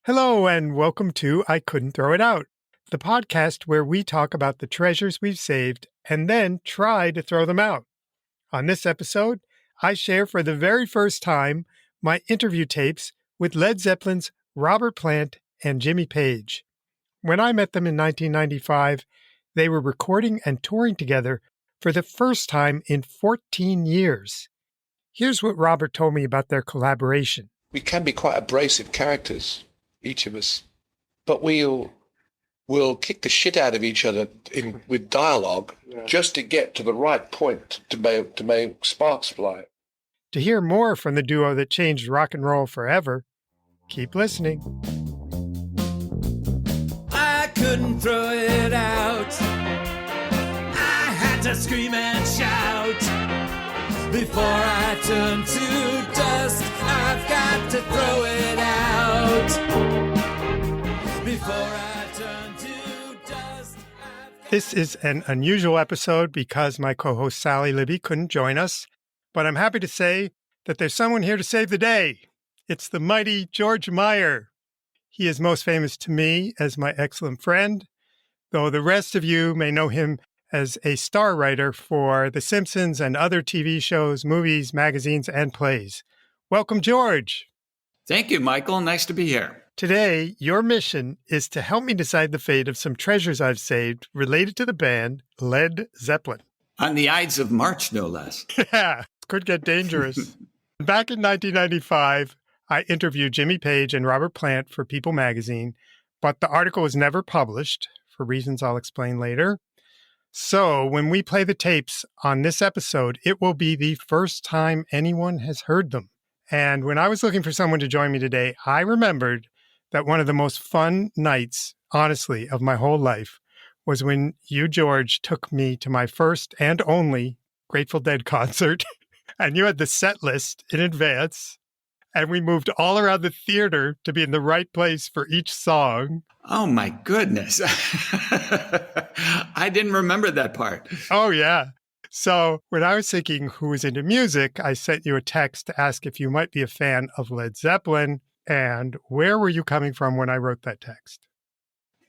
Hello, and welcome to I Couldn't Throw It Out, the podcast where we talk about the treasures we've saved and then try to throw them out. On this episode, I share for the very first time my interview tapes with Led Zeppelin's Robert Plant and Jimmy Page. When I met them in 1995, they were recording and touring together for the first time in 14 years. Here's what Robert told me about their collaboration. We can be quite abrasive characters, each of us, but we'll kick the shit out of each other with dialogue just to get to the right point to make sparks fly. To hear more from the duo that changed rock and roll forever, keep listening. I couldn't throw it out. I had to scream and shout. Before I turn to dust, I've got to throw it out. Before I turn to dust, This is an unusual episode because my co-host Sally Libby couldn't join us, but I'm happy to say that there's someone here to save the day. It's the mighty George Meyer. He is most famous to me as my excellent friend, though the rest of you may know him as a star writer for The Simpsons and other TV shows, movies, magazines, and plays. Welcome, George. Thank you, Michael. Nice to be here. Today, your mission is to help me decide the fate of some treasures I've saved related to the band Led Zeppelin. On the Ides of March, no less. Yeah, could get dangerous. Back in 1995, I interviewed Jimmy Page and Robert Plant for People magazine, but the article was never published for reasons I'll explain later. So when we play the tapes on this episode, it will be the first time anyone has heard them. And when I was looking for someone to join me today, I remembered that one of the most fun nights, honestly, of my whole life was when you, George, took me to my first and only Grateful Dead concert. And you had the set list in advance. And we moved all around the theater to be in the right place for each song. Oh, my goodness. I didn't remember that part. Oh, yeah. So when I was thinking who was into music, I sent you a text to ask if you might be a fan of Led Zeppelin. And where were you coming from when I wrote that text?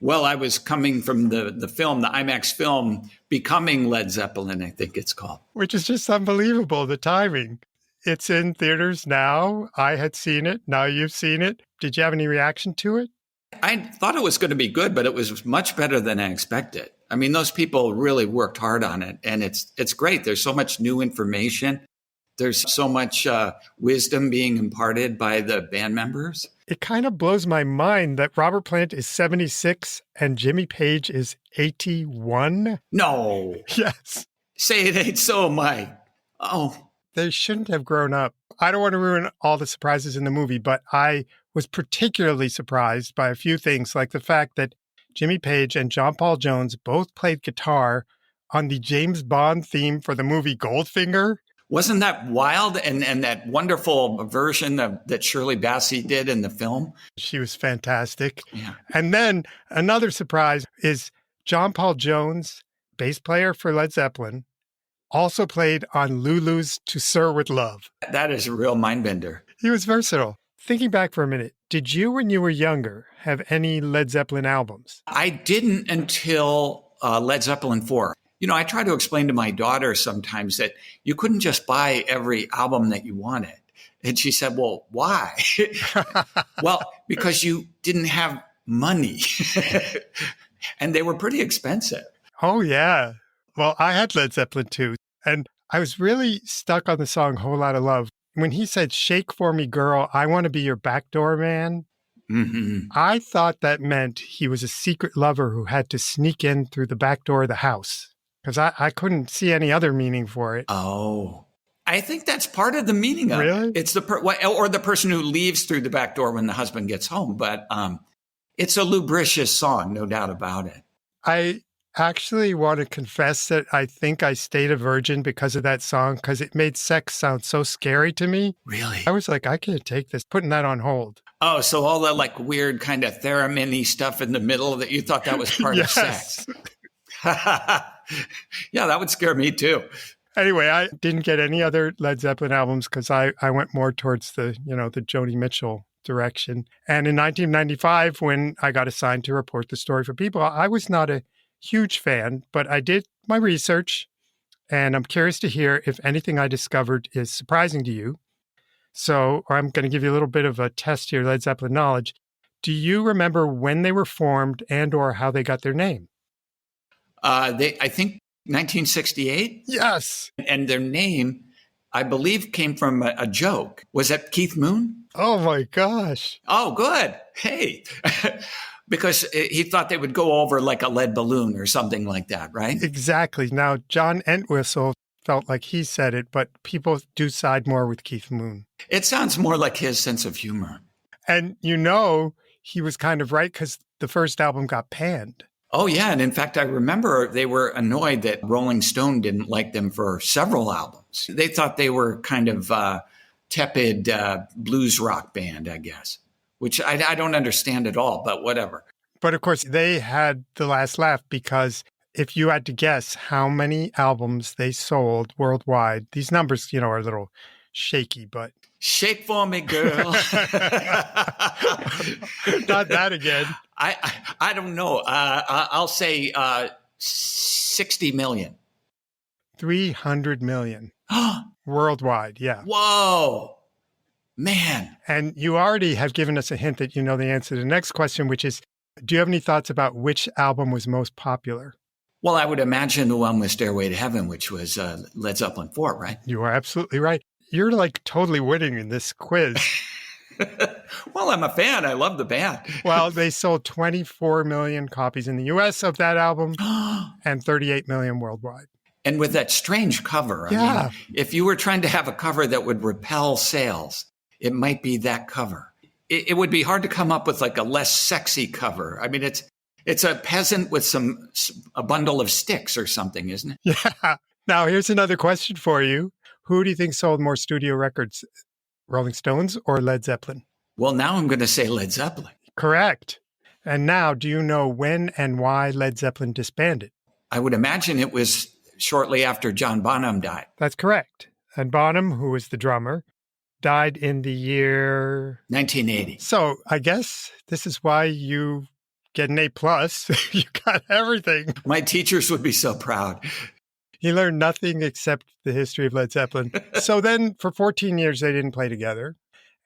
Well, I was coming from the film, the IMAX film, Becoming Led Zeppelin, I think it's called. Which is just unbelievable, the timing. It's in theaters now. I had seen it. Now you've seen it. Did you have any reaction to it? I thought it was going to be good, but it was much better than I expected. I mean, those people really worked hard on it, and it's great. There's so much new information. There's so much wisdom being imparted by the band members. It kind of blows my mind that Robert Plant is 76 and Jimmy Page is 81. No. Yes. Say it ain't so, Mike. Oh. They shouldn't have grown up. I don't want to ruin all the surprises in the movie, but I was particularly surprised by a few things, like the fact that Jimmy Page and John Paul Jones both played guitar on the James Bond theme for the movie Goldfinger. Wasn't that wild? And that wonderful version that Shirley Bassey did in the film? She was fantastic. Yeah. And then another surprise is John Paul Jones, bass player for Led Zeppelin, also played on Lulu's To Sir With Love. That is a real mind bender. He was versatile. Thinking back for a minute, did you, when you were younger, have any Led Zeppelin albums? I didn't until Led Zeppelin 4. You know, I try to explain to my daughter sometimes that you couldn't just buy every album that you wanted. And she said, well, why? Well, because you didn't have money. And they were pretty expensive. Oh, yeah. Well, I had Led Zeppelin too. And I was really stuck on the song Whole Lotta Love. When he said, shake for me, girl, I want to be your backdoor man. Mm-hmm. I thought that meant he was a secret lover who had to sneak in through the back door of the house. Because I couldn't see any other meaning for it. Oh, I think that's part of the meaning of really? it. It's or the person who leaves through the back door when the husband gets home. But it's a lubricious song, no doubt about it. I actually want to confess that I think I stayed a virgin because of that song, because it made sex sound so scary to me. Really? I was like, I can't take this, putting that on hold. Oh, so all that like weird kind of theremin-y stuff in the middle that you thought that was part of sex. Yeah, that would scare me too. Anyway, I didn't get any other Led Zeppelin albums because I went more towards the Joni Mitchell direction. And in 1995, when I got assigned to report the story for People, I was not a huge fan, but I did my research, and I'm curious to hear if anything I discovered is surprising to you. So I'm going to give you a little bit of a test here, Led Zeppelin knowledge. Do you remember when they were formed and or how they got their name? I think 1968. Yes. And their name, I believe, came from a joke. Was that Keith Moon? Oh, my gosh. Oh, good. Hey. Because he thought they would go over like a lead balloon or something like that, right? Exactly. Now, John Entwistle felt like he said it, but people do side more with Keith Moon. It sounds more like his sense of humor. And he was kind of right because the first album got panned. Oh, yeah. And in fact, I remember they were annoyed that Rolling Stone didn't like them for several albums. They thought they were kind of tepid blues rock band, I guess, which I don't understand at all, but whatever. But of course, they had the last laugh because if you had to guess how many albums they sold worldwide, these numbers, are a little shaky, but... Shake for me, girl. Not that again. I don't know. I'll say 60 million. 300 million. Worldwide, yeah. Whoa. Man. And you already have given us a hint that you know the answer to the next question, which is, do you have any thoughts about which album was most popular? Well, I would imagine the one with Stairway to Heaven, which was Led Zeppelin 4, right? You are absolutely right. You're like totally winning in this quiz. Well, I'm a fan. I love the band. Well, they sold 24 million copies in the U.S. of that album and 38 million worldwide. And with that strange cover. I mean, if you were trying to have a cover that would repel sales, it might be that cover. It would be hard to come up with like a less sexy cover. I mean, it's a peasant with a bundle of sticks or something, isn't it? Yeah. Now, here's another question for you. Who do you think sold more studio records, Rolling Stones or Led Zeppelin? Well, now I'm going to say Led Zeppelin. Correct. And now, do you know when and why Led Zeppelin disbanded? I would imagine it was shortly after John Bonham died. That's correct. And Bonham, who was the drummer, died in the year... 1980. So I guess this is why you get an A+. You got everything. My teachers would be so proud. He learned nothing except the history of Led Zeppelin. So then for 14 years, they didn't play together.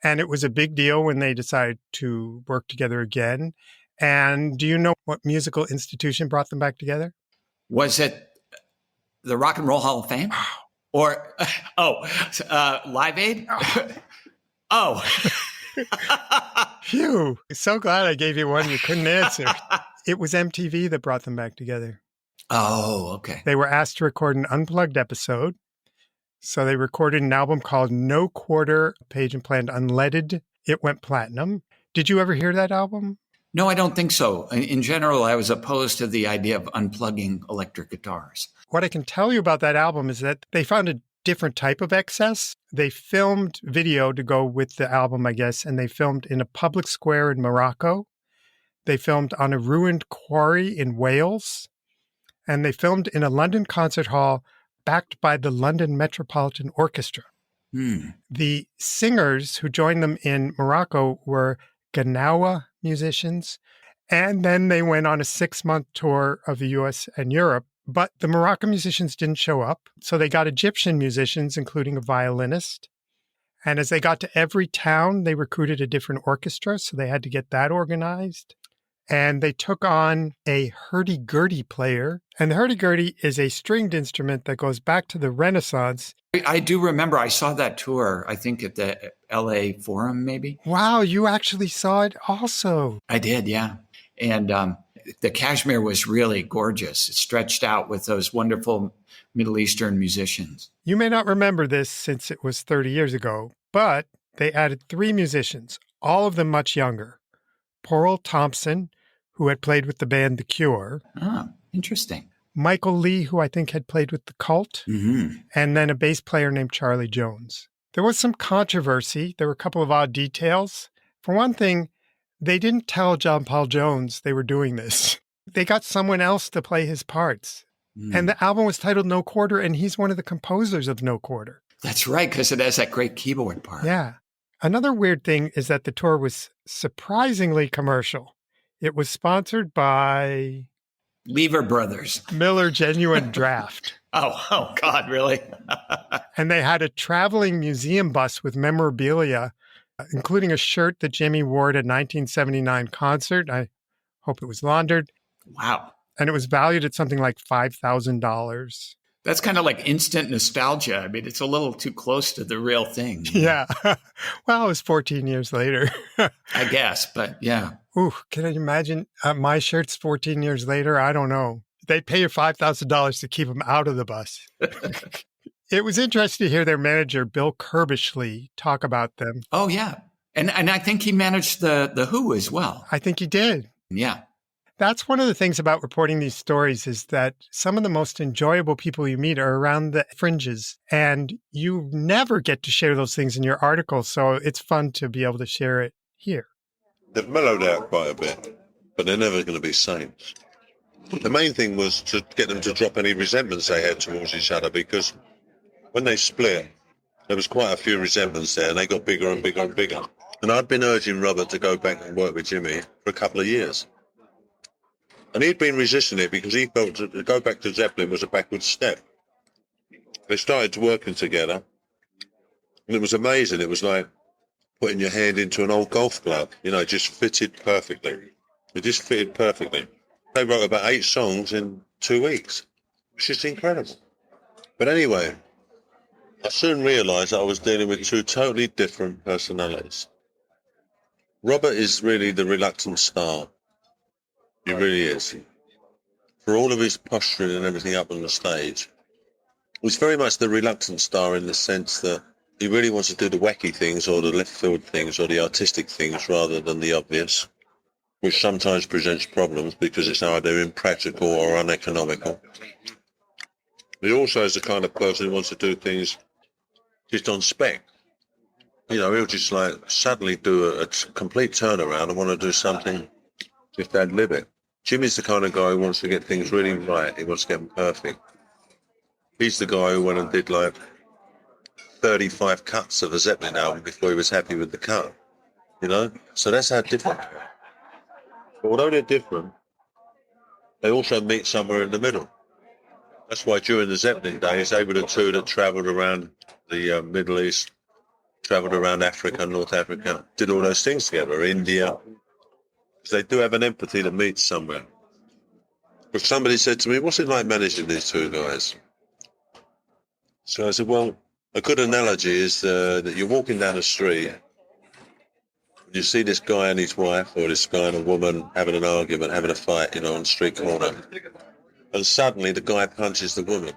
And it was a big deal when they decided to work together again. And do you know what musical institution brought them back together? Was it the Rock and Roll Hall of Fame? Or, Live Aid? Oh. Phew. So glad I gave you one you couldn't answer. It was MTV that brought them back together. Oh, okay. They were asked to record an unplugged episode. So they recorded an album called No Quarter, Page and Planned Unledded. It went platinum. Did you ever hear that album? No, I don't think so. In general, I was opposed to the idea of unplugging electric guitars. What I can tell you about that album is that they found a different type of excess. They filmed video to go with the album, I guess, and they filmed in a public square in Morocco. They filmed on a ruined quarry in Wales. And they filmed in a London concert hall backed by the London Metropolitan Orchestra. The singers who joined them in Morocco were Gnawa musicians. And then they went on a 6-month tour of the US and Europe. But the Moroccan musicians didn't show up. So they got Egyptian musicians, including a violinist. And as they got to every town, they recruited a different orchestra. So they had to get that organized. And they took on a hurdy-gurdy player. And the hurdy-gurdy is a stringed instrument that goes back to the Renaissance. I do remember I saw that tour, I think at the LA Forum, maybe. Wow, you actually saw it also. I did, yeah. And the cashmere was really gorgeous. It stretched out with those wonderful Middle Eastern musicians. You may not remember this since it was 30 years ago, but they added 3 musicians, all of them much younger. Pearl Thompson, who had played with the band The Cure. Ah, interesting. Michael Lee, who I think had played with The Cult. Mm-hmm. And then a bass player named Charlie Jones. There was some controversy. There were a couple of odd details. For one thing, they didn't tell John Paul Jones they were doing this. They got someone else to play his parts. And the album was titled No Quarter, and he's one of the composers of No Quarter. That's right, because it has that great keyboard part. Yeah. Another weird thing is that the tour was surprisingly commercial. It was sponsored by Lever Brothers. Miller Genuine Draft. Oh God, really? And they had a traveling museum bus with memorabilia, including a shirt that Jimmy wore at a 1979 concert. I hope it was laundered. Wow. And it was valued at something like $5,000. That's kind of like instant nostalgia. I mean, it's a little too close to the real thing. Yeah. Well, it was 14 years later. I guess, but yeah. Ooh, can you imagine my shirts 14 years later? I don't know. They'd pay you $5,000 to keep them out of the bus. It was interesting to hear their manager, Bill Kerbishley, talk about them. Oh, yeah. And I think he managed the Who as well. I think he did. Yeah. That's one of the things about reporting these stories is that some of the most enjoyable people you meet are around the fringes, and you never get to share those things in your article. So it's fun to be able to share it here. They've mellowed out quite a bit, but they're never going to be saints. The main thing was to get them to drop any resentments they had towards each other, because when they split, there was quite a few resentments there, and they got bigger and bigger and bigger. And I'd been urging Robert to go back and work with Jimmy for a couple of years. And he'd been resisting it because he felt to go back to Zeppelin was a backward step. They started working together, and it was amazing. It was like putting your hand into an old golf glove. You know, it just fitted perfectly. It just fitted perfectly. They wrote about 8 songs in 2 weeks. It's just incredible. But anyway, I soon realised that I was dealing with 2 totally different personalities. Robert is really the reluctant star. He really is. For all of his posturing and everything up on the stage, he's very much the reluctant star in the sense that he really wants to do the wacky things or the left field things or the artistic things rather than the obvious, which sometimes presents problems because it's either impractical or uneconomical. He also is the kind of person who wants to do things just on spec. You know, he'll just like suddenly do a complete turnaround and want to do something just ad lib it. Jimmy's the kind of guy who wants to get things really right. He wants to get them perfect. He's the guy who went and did like 35 cuts of a Zeppelin album before he was happy with the cut. You know? So that's how different. But although they're different, they also meet somewhere in the middle. That's why during the Zeppelin days, they were the 2 that travelled around the Middle East, travelled around Africa, North Africa, did all those things together, India. They do have an empathy that meets somewhere. But somebody said to me, what's it like managing these 2 guys? So I said, well, a good analogy is that you're walking down the street, you see this guy and his wife, or this guy and a woman having an argument, having a fight, you know, on the street corner. And suddenly the guy punches the woman.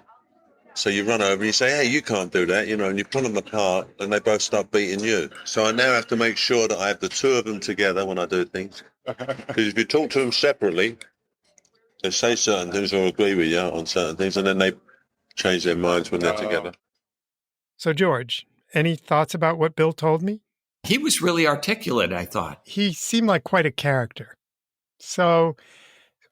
So you run over and you say, hey, you can't do that, you know, and you pull them apart and they both start beating you. So I now have to make sure that I have the 2 of them together when I do things. Because if you talk to them separately, they say certain things or agree with you on certain things, and then they change their minds when they're together. So, George, any thoughts about what Bill told me? He was really articulate, I thought. He seemed like quite a character. So,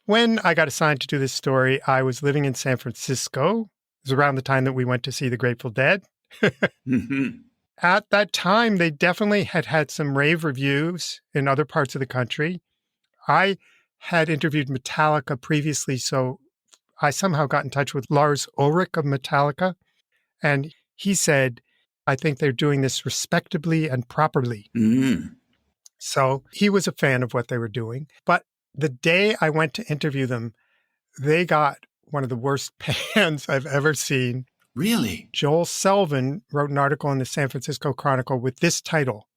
when I got assigned to do this story, I was living in San Francisco. It was around the time that we went to see the Grateful Dead. Mm-hmm. At that time, they definitely had some rave reviews in other parts of the country. I had interviewed Metallica previously, so I somehow got in touch with Lars Ulrich of Metallica, and he said, I think they're doing this respectably and properly. Mm. So he was a fan of what they were doing. But the day I went to interview them, they got one of the worst pans I've ever seen. Really? Joel Selvin wrote an article in the San Francisco Chronicle with this title,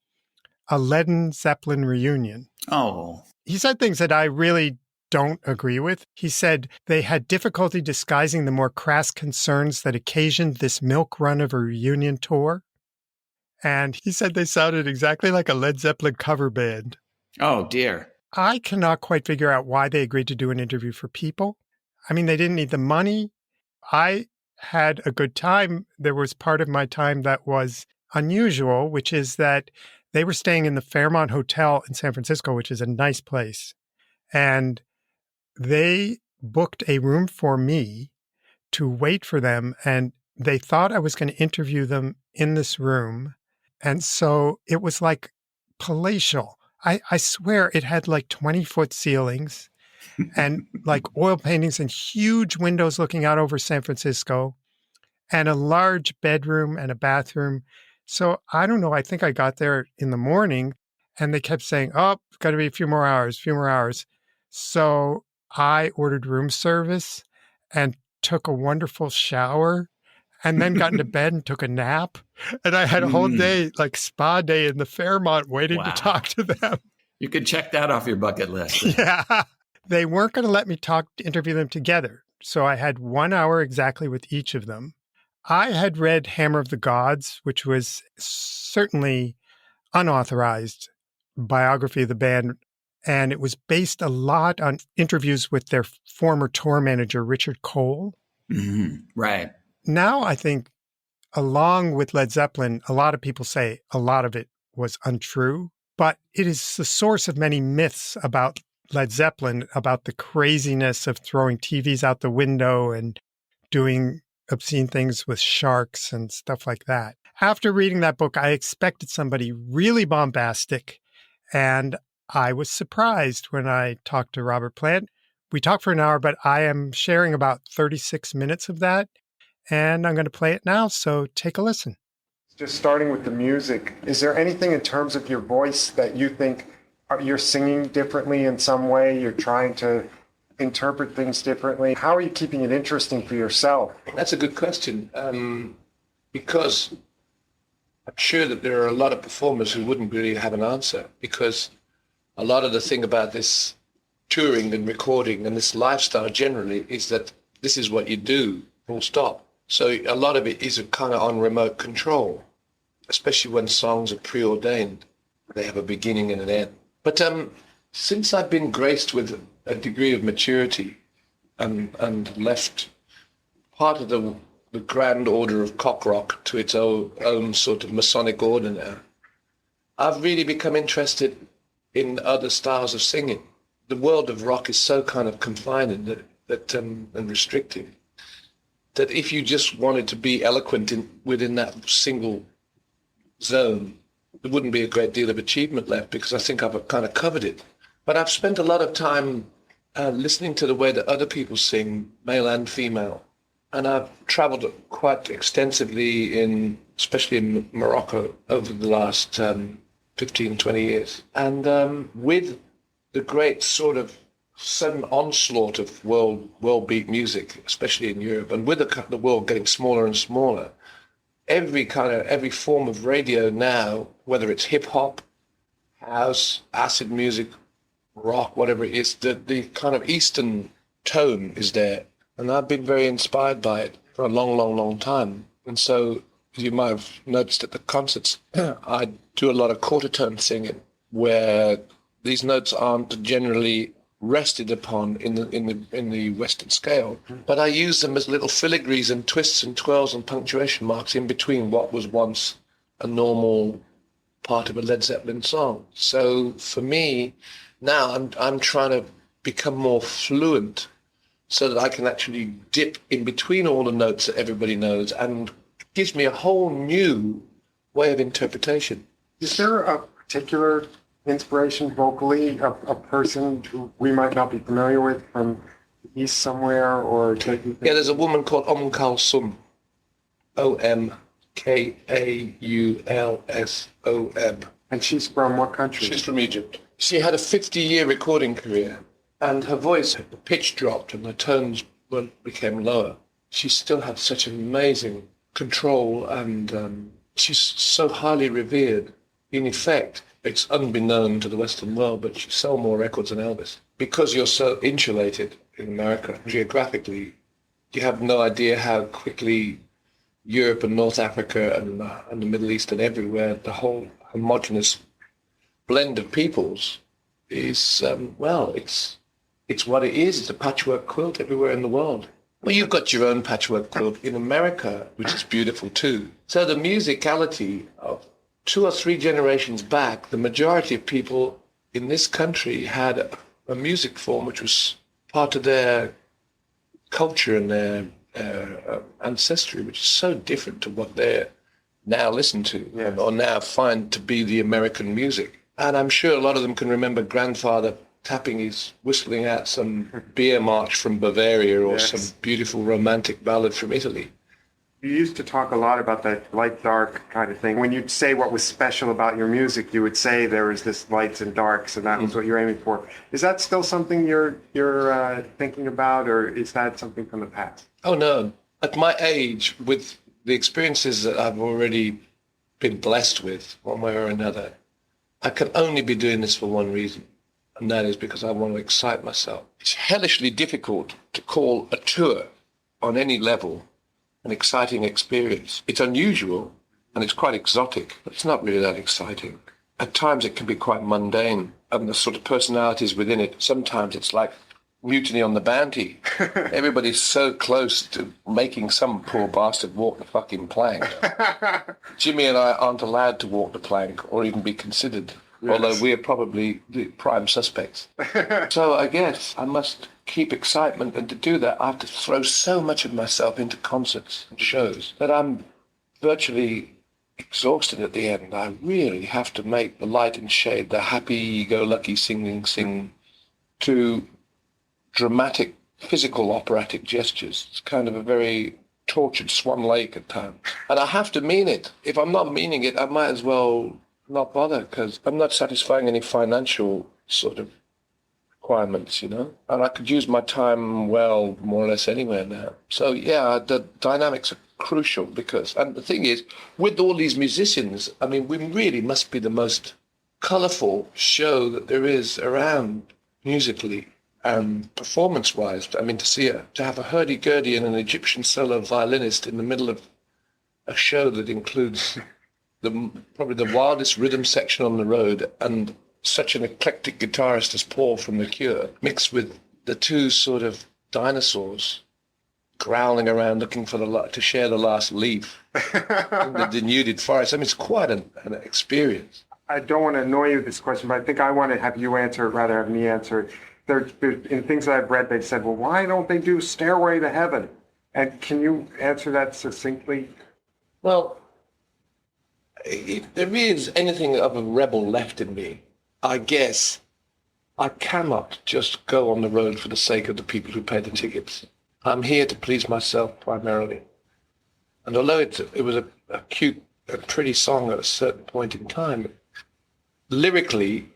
A Led Zeppelin Reunion. Oh. He said things that I really don't agree with. He said they had difficulty disguising the more crass concerns that occasioned this milk run of a reunion tour. And he said they sounded exactly like a Led Zeppelin cover band. Oh, dear. I cannot quite figure out why they agreed to do an interview for People. I mean, they didn't need the money. I had a good time. There was part of my time that was unusual, which is that they were staying in the Fairmont Hotel in San Francisco, which is a nice place. And they booked a room for me to wait for them. And they thought I was going to interview them in this room. And so it was like palatial. I swear it had like 20-foot ceilings and like oil paintings and huge windows looking out over San Francisco and a large bedroom and a bathroom. So I don't know. I think I got there in the morning and they kept saying, oh, it's got to be a few more hours, few more hours. So I ordered room service and took a wonderful shower and then got into bed and took a nap. And I had a whole day, like spa day in the Fairmont waiting to talk to them. You could check that off your bucket list. Yeah. They weren't going to let me interview them together. So I had 1 hour exactly with each of them. I had read Hammer of the Gods, which was certainly unauthorized biography of the band. And it was based a lot on interviews with their former tour manager, Richard Cole. Mm-hmm. Right. Now I think, along with Led Zeppelin, a lot of people say a lot of it was untrue, but it is the source of many myths about Led Zeppelin, about the craziness of throwing TVs out the window and doing obscene things with sharks and stuff like that. After reading that book, I expected somebody really bombastic, and I was surprised when I talked to Robert Plant. We talked for an hour, but I am sharing about 36 minutes of that, and I'm going to play it now, so take a listen. Just starting with the music, is there anything in terms of your voice that you think you're singing differently in some way? You're trying to interpret things differently? How are you keeping it interesting for yourself? That's a good question, because I'm sure that there are a lot of performers who wouldn't really have an answer, because a lot of the thing about this touring and recording and this lifestyle generally is that this is what you do, full stop. So a lot of it is kind of on remote control, especially when songs are preordained. They have a beginning and an end. But since I've been graced with a degree of maturity and left part of the grand order of cock rock to its own sort of Masonic order now, I've really become interested in other styles of singing. The world of rock is so kind of confining and restrictive that if you just wanted to be eloquent within that single zone, there wouldn't be a great deal of achievement left, because I think I've kind of covered it. But I've spent a lot of time listening to the way that other people sing, male and female. And I've traveled quite extensively especially in Morocco over the last 15, 20 years. And with the great sort of sudden onslaught of world beat music, especially in Europe, and with the world getting smaller and smaller, every form of radio now, whether it's hip hop, house, acid music, rock, whatever it is, the kind of Eastern tone is there. And I've been very inspired by it for a long, long, long time. And so you might have noticed at the concerts, I do a lot of quarter tone singing, where these notes aren't generally rested upon in the Western scale, but I use them as little filigrees and twists and twirls and punctuation marks in between what was once a normal part of a Led Zeppelin song. So for me, now I'm trying to become more fluent so that I can actually dip in between all the notes that everybody knows, and it gives me a whole new way of interpretation. Is there a particular inspiration vocally, a person who we might not be familiar with from the East somewhere, or Yeah, there's a woman called Kalsum, Omkaulsom. And she's from what country? She's from Egypt. She had a 50-year recording career, and her voice, the pitch dropped and the tones became lower. She still had such amazing control, and she's so highly revered. In effect, it's unbeknown to the Western world, but she sold more records than Elvis. Because you're so insulated in America geographically, you have no idea how quickly Europe and North Africa and the Middle East and everywhere, the whole homogenous blend of peoples is, it's what it is. It's a patchwork quilt everywhere in the world. Well, you've got your own patchwork quilt in America, which is beautiful too. So the musicality of 2 or 3 generations back, the majority of people in this country had a music form which was part of their culture and their ancestry, which is so different to what they're now listen to Yes. or now find to be the American music. And I'm sure a lot of them can remember grandfather whistling out some beer march from Bavaria or Yes. some beautiful romantic ballad from Italy. You used to talk a lot about that light-dark kind of thing. When you'd say what was special about your music, you would say there was this lights and darks, and that was what you're aiming for. Is that still something you're thinking about, or is that something from the past? Oh, no. At my age, with the experiences that I've already been blessed with, one way or another, I can only be doing this for one reason, and that is because I want to excite myself. It's hellishly difficult to call a tour on any level an exciting experience. It's unusual and it's quite exotic, but it's not really that exciting. At times it can be quite mundane, and the sort of personalities within it, sometimes it's like Mutiny on the Bounty. Everybody's so close to making some poor bastard walk the fucking plank. Jimmy and I aren't allowed to walk the plank or even be considered, although we are probably the prime suspects. So I guess I must keep excitement, and to do that I have to throw so much of myself into concerts and shows that I'm virtually exhausted at the end. I really have to make the light and shade, the happy-go-lucky sing to dramatic, physical operatic gestures. It's kind of a very tortured Swan Lake at times. And I have to mean it. If I'm not meaning it, I might as well not bother, because I'm not satisfying any financial sort of requirements, And I could use my time well, more or less anywhere now. So, yeah, the dynamics are crucial because, and the thing is, with all these musicians, I mean, we really must be the most colourful show that there is around musically and performance-wise. I mean, to have a hurdy-gurdy and an Egyptian solo violinist in the middle of a show that includes probably the wildest rhythm section on the road and such an eclectic guitarist as Paul from The Cure, mixed with the two sort of dinosaurs growling around looking for to share the last leaf in the denuded forest. I mean, it's quite an experience. I don't want to annoy you with this question, but I think I want to have you answer it rather than me answer it. In things that I've read, they've said, well, why don't they do Stairway to Heaven? And can you answer that succinctly? Well, if there is anything of a rebel left in me, I guess I cannot just go on the road for the sake of the people who pay the tickets. I'm here to please myself primarily. And although it was a cute and pretty song at a certain point in time, lyrically,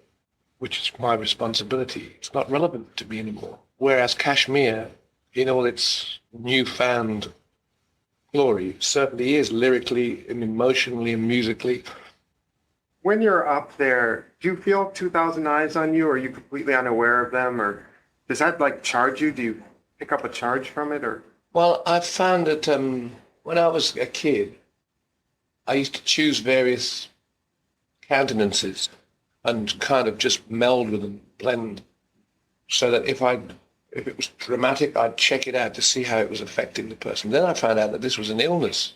which is my responsibility, it's not relevant to me anymore. Whereas Kashmir, in all its newfound glory, certainly is lyrically and emotionally and musically. When you're up there, do you feel 2,000 eyes on you, or are you completely unaware of them, or does that charge you? Do you pick up a charge from it, or? Well, I found that when I was a kid, I used to choose various countenances and kind of just meld with them, blend, so that if it was dramatic, I'd check it out to see how it was affecting the person. Then I found out that this was an illness.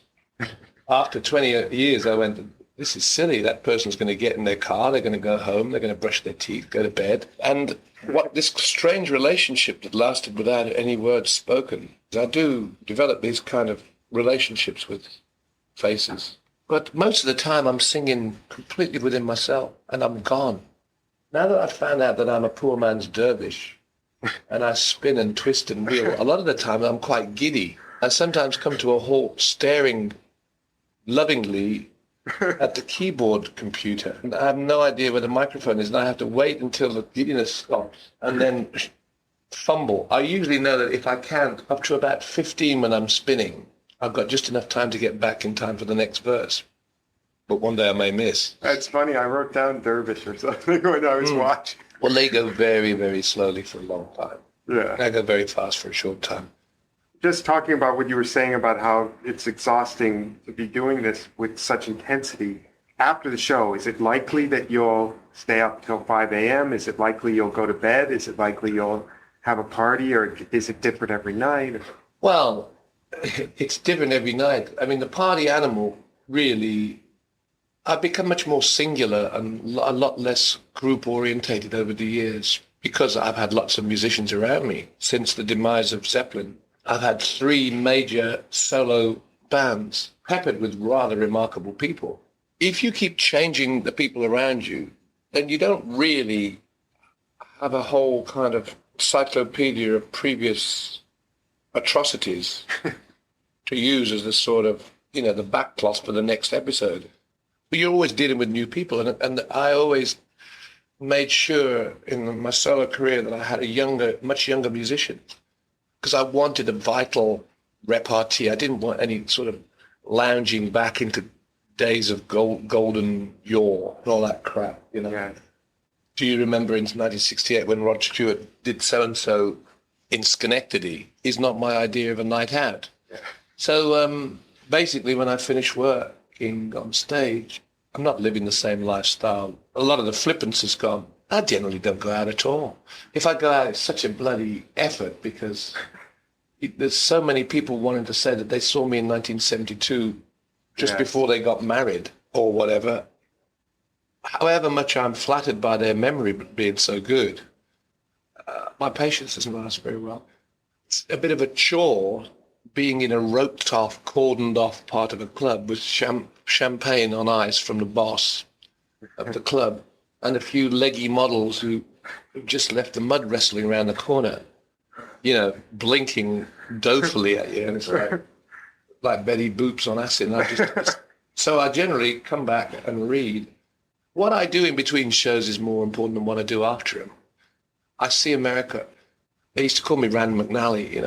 After 20 years, I went, this is silly. That person's going to get in their car, they're going to go home, they're going to brush their teeth, go to bed. And what this strange relationship that lasted without any words spoken, I do develop these kind of relationships with faces. But most of the time I'm singing completely within myself and I'm gone. Now that I've found out that I'm a poor man's dervish and I spin and twist and wheel, a lot of the time I'm quite giddy. I sometimes come to a halt staring lovingly at the keyboard computer. And I have no idea where the microphone is, and I have to wait until the giddiness stops and then fumble. I usually know that if I count up to about 15 when I'm spinning, I've got just enough time to get back in time for the next verse. But one day I may miss. That's funny. I wrote down dervish or something when I was watching. Well, they go very, very slowly for a long time. Yeah. I go very fast for a short time. Just talking about what you were saying about how it's exhausting to be doing this with such intensity. After the show, is it likely that you'll stay up till 5 a.m.? Is it likely you'll go to bed? Is it likely you'll have a party, or is it different every night? Well, it's different every night. I mean, the party animal really, I've become much more singular and a lot less group orientated over the years because I've had lots of musicians around me since the demise of Zeppelin. I've had 3 major solo bands peppered with rather remarkable people. If you keep changing the people around you, then you don't really have a whole kind of encyclopedia of previous atrocities to use as the sort of, the backcloth for the next episode. But you're always dealing with new people. And I always made sure in my solo career that I had much younger musician, because I wanted a vital repartee. I didn't want any sort of lounging back into days of golden yore and all that crap, Yeah. Do you remember in 1968 when Rod Stewart did so-and-so in Schenectady? Is not my idea of a night out. Yeah. So basically, when I finish working on stage, I'm not living the same lifestyle. A lot of the flippance is gone. I generally don't go out at all. If I go out, it's such a bloody effort, because there's so many people wanting to say that they saw me in 1972 just before they got married or whatever. However much I'm flattered by their memory being so good, my patience doesn't last very well. It's a bit of a chore being in a roped-off, cordoned-off part of a club with champagne on ice from the boss of the club and a few leggy models who just left the mud wrestling around the corner, blinking dolefully at you. And it's like Betty Boops on acid. And so I generally come back and read. What I do in between shows is more important than what I do after them. I see America. They used to call me Rand McNally,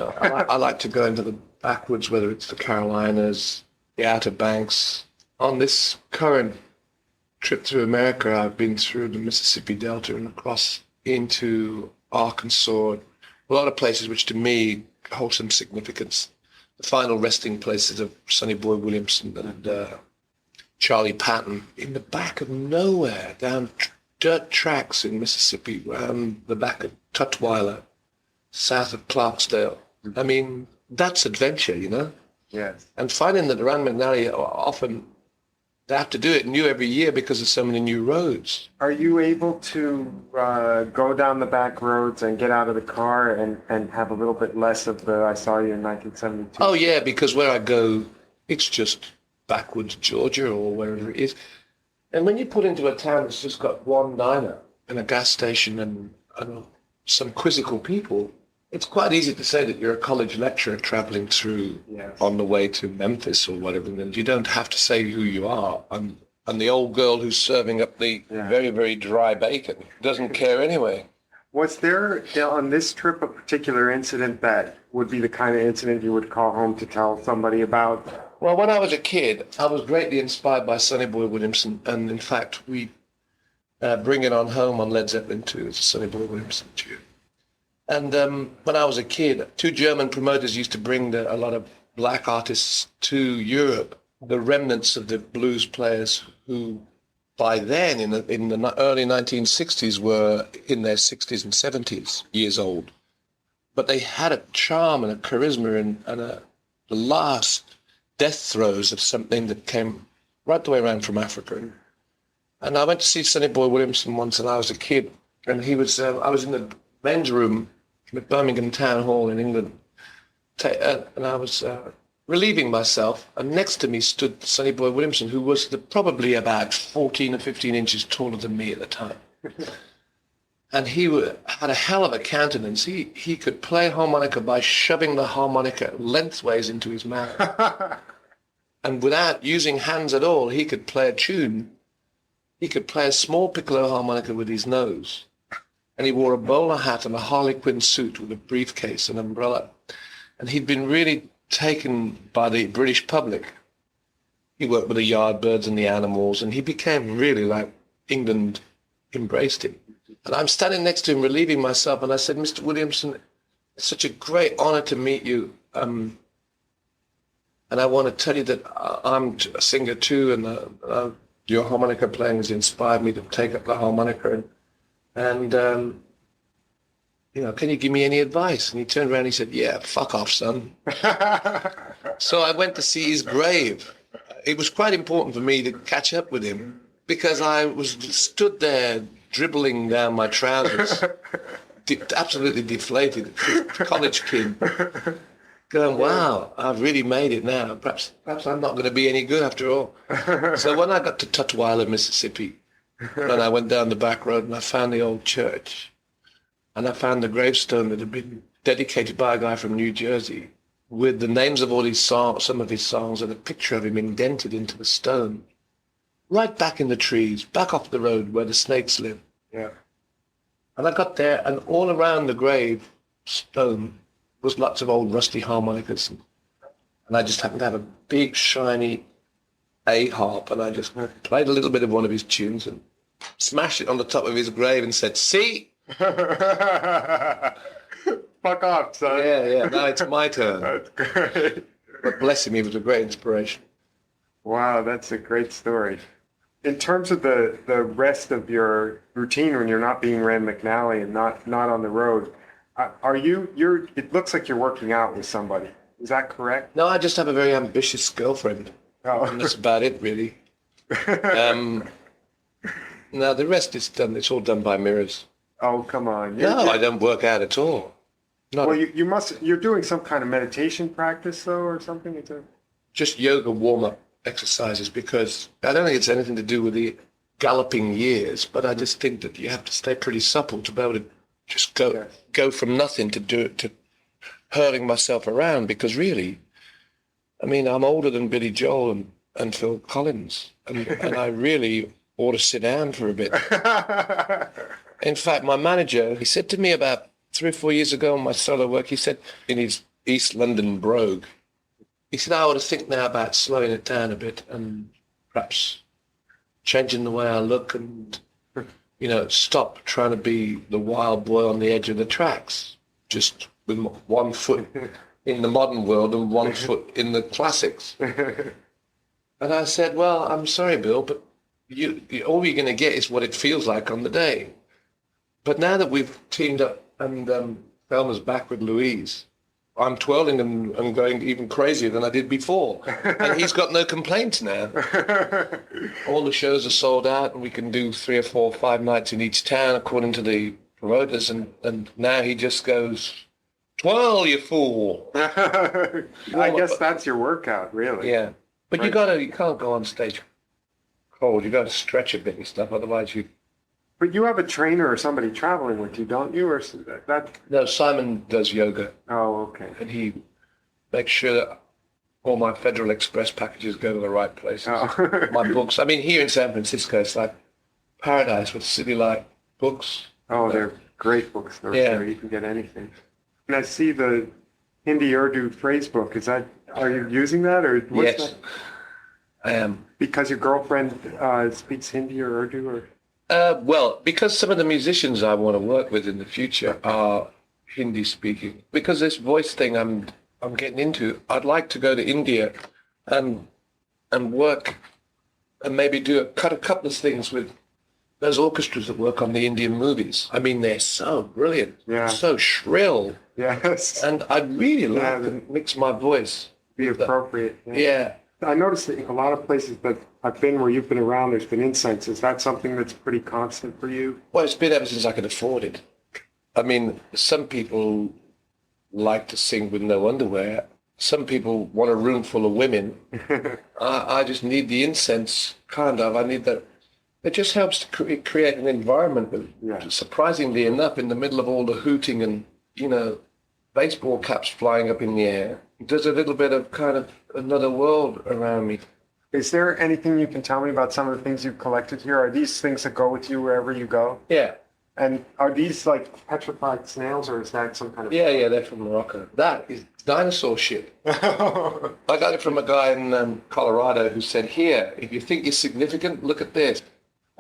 I like to go into the backwoods, whether it's the Carolinas, the Outer Banks. On this current trip through America, I've been through the Mississippi Delta and across into Arkansas, a lot of places which to me hold some significance. The final resting places of Sonny Boy Williamson and Charlie Patton in the back of nowhere, down dirt tracks in Mississippi, around the back of Tutwiler, south of Clarksdale. I mean, that's adventure, Yes. And finding that Rand McNally often, they have to do it new every year because of so many new roads. Are you able to go down the back roads and get out of the car and have a little bit less of the I saw you in 1972? Oh, yeah, because where I go, it's just backwoods Georgia or wherever it is. And when you put into a town that's just got one diner and a gas station and some quizzical people, it's quite easy to say that you're a college lecturer traveling through on the way to Memphis or whatever. And you don't have to say who you are. And the old girl who's serving up the very, very dry bacon doesn't care anyway. Was there on this trip a particular incident that would be the kind of incident you would call home to tell somebody about? Well, when I was a kid, I was greatly inspired by Sonny Boy Williamson. And in fact, we bring it on home on Led Zeppelin 2. It's a Sonny Boy Williamson tune. And when I was a kid, two German promoters used to bring a lot of black artists to Europe, the remnants of the blues players who by then, in the early 1960s, were in their 60s and 70s years old. But they had a charm and a charisma and the last death throes of something that came right the way around from Africa. And I went to see Sonny Boy Williamson once when I was a kid, and he was I was in the men's room at Birmingham Town Hall in England, and I was relieving myself, and next to me stood Sonny Boy Williamson, who was probably about 14 or 15 inches taller than me at the time. And he had a hell of a countenance. He could play harmonica by shoving the harmonica lengthways into his mouth. And without using hands at all, he could play a tune. He could play a small piccolo harmonica with his nose. And he wore a bowler hat and a harlequin suit with a briefcase and umbrella. And he'd been really taken by the British public. He worked with the Yardbirds and the Animals, and he became really like England embraced him. And I'm standing next to him relieving myself, and I said, Mr. Williamson, it's such a great honor to meet you. And I want to tell you that I'm a singer too, and your harmonica playing has inspired me to take up the harmonica. And can you give me any advice? And he turned around and he said, yeah, fuck off, son. So I went to see his grave. It was quite important for me to catch up with him because I was stood there dribbling down my trousers, absolutely deflated, college kid. going, wow, I've really made it now. Perhaps I'm not going to be any good after all. So when I got to Tutwiler, Mississippi, and I went down the back road and I found the old church, and I found the gravestone that had been dedicated by a guy from New Jersey with the names of all his songs, some of his songs, and a picture of him indented into the stone, right back in the trees, back off the road where the snakes live. Yeah. And I got there, and all around the gravestone was lots of old rusty harmonicas. And I just happened to have a big, shiny A harp, and I just played a little bit of one of his tunes and smashed it on the top of his grave and said, see? Fuck off, son. Yeah, now it's my turn. That's great. But bless him, he was a great inspiration. Wow, that's a great story. In terms of the rest of your routine when you're not being Rand McNally and not on the road, it looks like you're working out with somebody. Is that correct? No, I just have a very ambitious girlfriend. Oh. And that's about it, really. Now, the rest is done. It's all done by mirrors. Oh, come on. No, I don't work out at all. Well, you're doing some kind of meditation practice, though, or something? Just yoga warm-up exercises, because I don't think it's anything to do with the galloping years, but I just think that you have to stay pretty supple to be able to just go from nothing to hurling myself around, because really, I mean, I'm older than Billy Joel and Phil Collins, and I really ought to sit down for a bit. In fact, my manager, he said to me about 3 or 4 years ago on my solo work, he said in his East London brogue, he said, I ought to think now about slowing it down a bit and perhaps changing the way I look and, stop trying to be the wild boy on the edge of the tracks, just with one foot in the modern world and one foot in the classics. And I said, well, I'm sorry, Bill, but all you're going to get is what it feels like on the day. But now that we've teamed up and Thelma's back with Louise, I'm twirling and going even crazier than I did before. And he's got no complaints now. All the shows are sold out, and we can do 3 or 4 or 5 nights in each town according to the promoters. And now he just goes, twirl, you fool. I guess that's your workout, really. Yeah. But right. You can't go on stage cold. You got to stretch a bit and stuff, otherwise you... But you have a trainer or somebody traveling with you, don't you? Or that? No, Simon does yoga. Oh, okay. And he makes sure that all my Federal Express packages go to the right places. Oh. My books. I mean, here in San Francisco, it's like paradise with City Light books. Oh, they're great books. There. You can get anything. And I see the Hindi Urdu phrase book. Are you using that, or what's yes, that? I am. Because your girlfriend speaks Hindi or Urdu, or? Well, because some of the musicians I want to work with in the future are Hindi speaking. Because this voice thing I'm getting into, I'd like to go to India and work and maybe cut a couple of things with those orchestras that work on the Indian movies. I mean, they're so brilliant, so shrill. Yes. And I'd really like to mix my voice. Be appropriate. Yeah. I noticed that a lot of places that I've been where you've been around, there's been incense. Is that something that's pretty constant for you? Well, it's been ever since I could afford it. I mean, some people like to sing with no underwear. Some people want a room full of women. I just need the incense, kind of. I need that. It just helps to create an environment that, surprisingly enough, in the middle of all the hooting and, baseball caps flying up in the air, there's a little bit of kind of another world around me. Is there anything you can tell me about some of the things you've collected here? Are these things that go with you wherever you go? Yeah. And are these like petrified snails, or is that some kind of... Yeah, they're from Morocco. That is dinosaur shit. I got it from a guy in Colorado who said, here, if you think you're significant, look at this.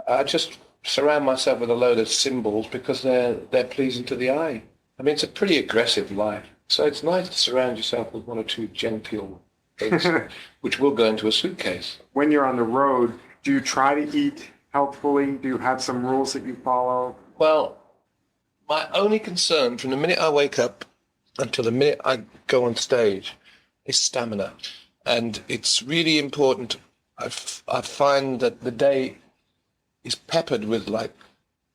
I just surround myself with a load of symbols because they're pleasing to the eye. I mean, it's a pretty aggressive life. So it's nice to surround yourself with 1 or 2 genteel things, which will go into a suitcase. When you're on the road, do you try to eat healthfully? Do you have some rules that you follow? Well, my only concern from the minute I wake up until the minute I go on stage is stamina. And it's really important. I find that the day is peppered with like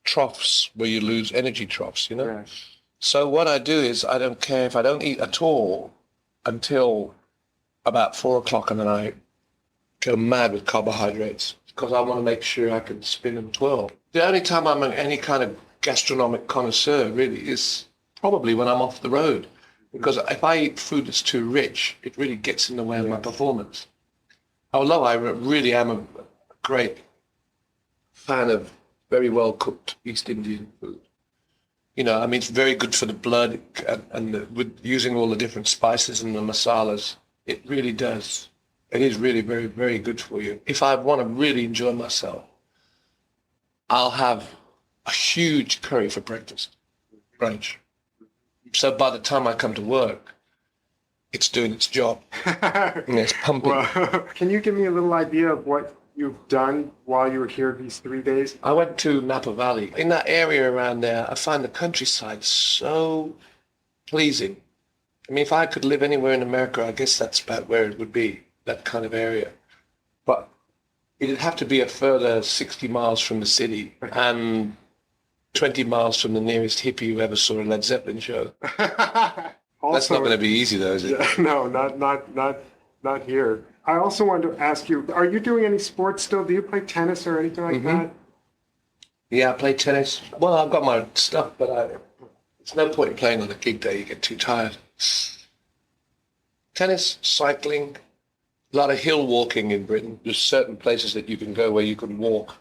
troughs where you lose energy troughs, Yes. So what I do is I don't care if I don't eat at all. until about 4 o'clock, and then I go mad with carbohydrates because I want to make sure I can spin and twirl. The only time I'm any kind of gastronomic connoisseur really is probably when I'm off the road, because if I eat food that's too rich, it really gets in the way of my performance. Although I really am a great fan of very well cooked East Indian food. You know, I mean, it's very good for the blood, and with using all the different spices and the masalas, it really does. It is really very, very good for you. If I want to really enjoy myself, I'll have a huge curry for breakfast, brunch. So by the time I come to work, it's doing its job. And it's pumping. Well, can you give me a little idea of what you've done while you were here these 3 days? I went to Napa Valley. In that area around there, I find the countryside so pleasing. I mean, if I could live anywhere in America, I guess that's about where it would be, that kind of area. But it'd have to be a further 60 miles from the city and 20 miles from the nearest hippie who ever saw a Led Zeppelin show. That's not going to be easy, though, is it? No, not here. I also wanted to ask you, are you doing any sports still? Do you play tennis or anything like that? Yeah, I play tennis. Well, I've got my stuff, but there's no point in playing on a gig day. You get too tired. Tennis, cycling, a lot of hill walking in Britain. There's certain places that you can go where you can walk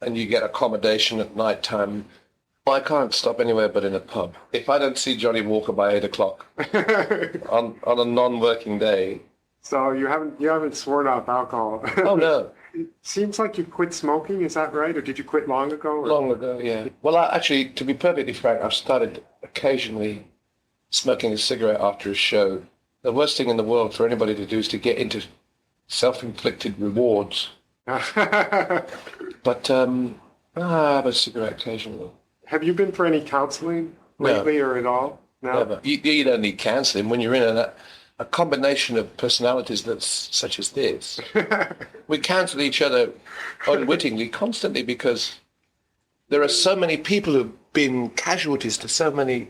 and you get accommodation at night time. I can't stop anywhere but in a pub. If I don't see Johnny Walker by 8 o'clock on a non-working day. So you haven't sworn off alcohol? Oh, no. It seems like you quit smoking, is that right? Or did you quit long ago? Or? Long ago, yeah. Well, actually, to be perfectly frank, I've started occasionally smoking a cigarette after a show. The worst thing in the world for anybody to do is to get into self-inflicted rewards. But I have a cigarette occasionally. Have you been for any counseling lately or at all? No? Never. You don't need counseling when you're in a combination of personalities that's such as this. We counsel each other unwittingly constantly because there are so many people who've been casualties to so many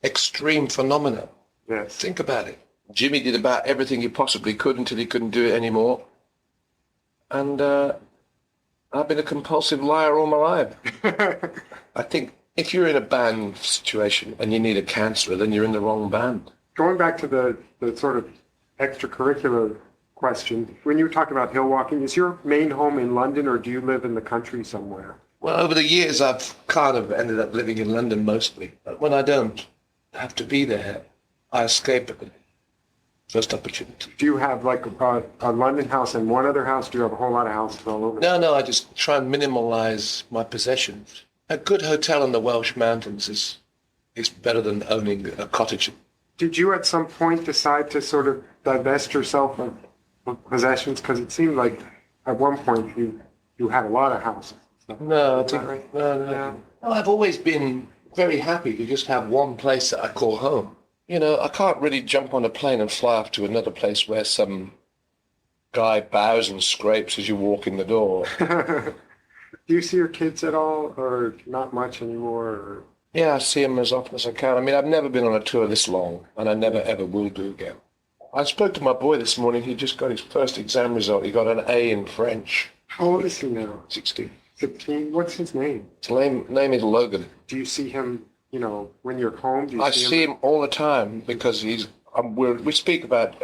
extreme phenomena. Yes. Think about it. Jimmy did about everything he possibly could until he couldn't do it anymore. And I've been a compulsive liar all my life. I think if you're in a band situation and you need a counselor, then you're in the wrong band. Going back to the sort of extracurricular question, when you were talking about hill walking, is your main home in London or do you live in the country somewhere? Well, over the years, I've kind of ended up living in London mostly. But when I don't have to be there, I escape at the first opportunity. Do you have like a London house and one other house? Do you have a whole lot of houses all over? No, I just try and minimalize my possessions. A good hotel in the Welsh mountains is better than owning a cottage. Did you at some point decide to sort of divest yourself of possessions? Because it seemed like at one point you had a lot of houses. No, Is that right? No. Yeah. No, I've always been very happy to just have one place that I call home. You know, I can't really jump on a plane and fly off to another place where some guy bows and scrapes as you walk in the door. Do you see your kids at all, or not much anymore? Or? Yeah, I see them as often as I can. I mean, I've never been on a tour this long, and I never ever will do again. I spoke to my boy this morning. He just got his first exam result. He got an A in French. How old is he now? 16. 15. What's his name? His name is Logan. Do you see him, when you're home? Do you I see him all the time because we speak about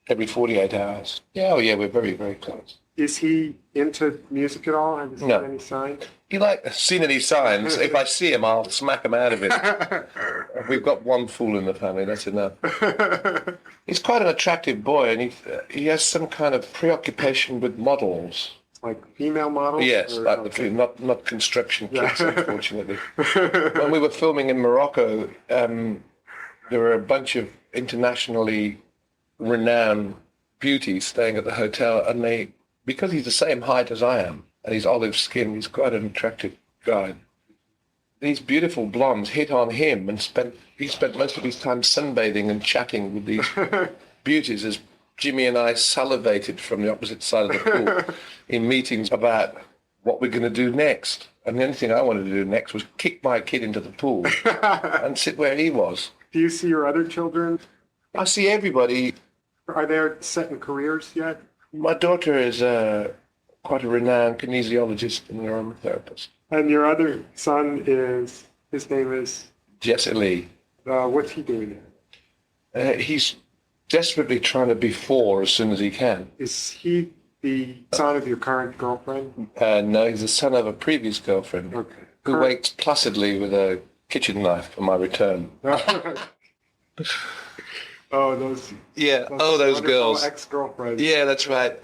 every 48 hours. Yeah, we're very, very close. Is he into music at all? Have you seen any signs? He seen any signs. If I see him, I'll smack him out of it. We've got one fool in the family. That's enough. He's quite an attractive boy, and he has some kind of preoccupation with models. Like female models? Yes, not construction kids, unfortunately. When we were filming in Morocco, there were a bunch of internationally renowned beauties staying at the hotel, and because he's the same height as I am, and he's olive skin, he's quite an attractive guy. These beautiful blondes hit on him and he spent most of his time sunbathing and chatting with these beauties as Jimmy and I salivated from the opposite side of the pool in meetings about what we're going to do next. And the only thing I wanted to do next was kick my kid into the pool and sit where he was. Do you see your other children I see everybody. Are they set in careers yet? My daughter is quite a renowned kinesiologist and aromatherapist. And your other son his name is, Jesse Lee. what's he doing now? He's desperately trying to be 4 as soon as he can. Is he the son of your current girlfriend? No, he's the son of a previous girlfriend Okay. who waits placidly with a kitchen knife for my return. Oh, those. Yeah. those Oh, those wonderful girls. Ex-girlfriends. Yeah, that's right.